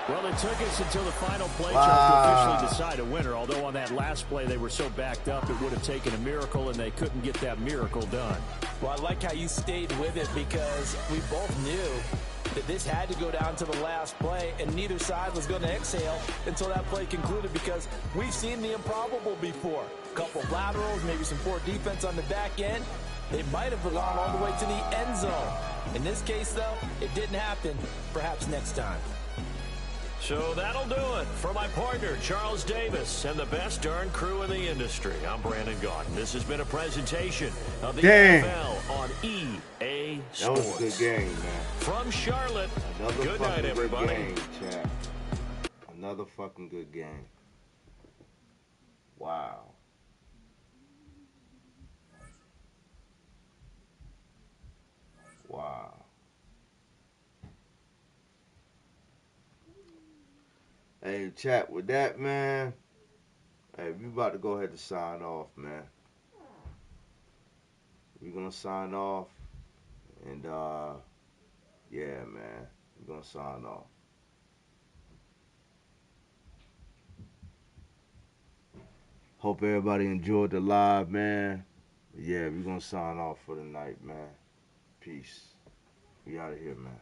Well, it took us until the final play to officially decide a winner, although on that last play they were so backed up it would have taken a miracle, and they couldn't get that miracle done. Well, I like how you stayed with it, because we both knew that this had to go down to the last play, and neither side was going to exhale until that play concluded, because we've seen the improbable before. A couple laterals, maybe some poor defense on the back end. They might have gone all the way to the end zone. In this case, though, it didn't happen. Perhaps next time. So that'll do it for my partner, Charles Davis, and the best darn crew in the industry. I'm Brandon Gaudin. This has been a presentation of the NFL on EA Sports. That was a good game, man. From Charlotte, good night, everybody. Good game, chat. Another fucking good game. Wow. Wow. Hey, chat, with that, man, hey, we about to go ahead and sign off, man. We're going to sign off, and, yeah, man, we're going to sign off. Hope everybody enjoyed the live, man. Yeah, we're going to sign off for the night, man. Peace. We out of here, man.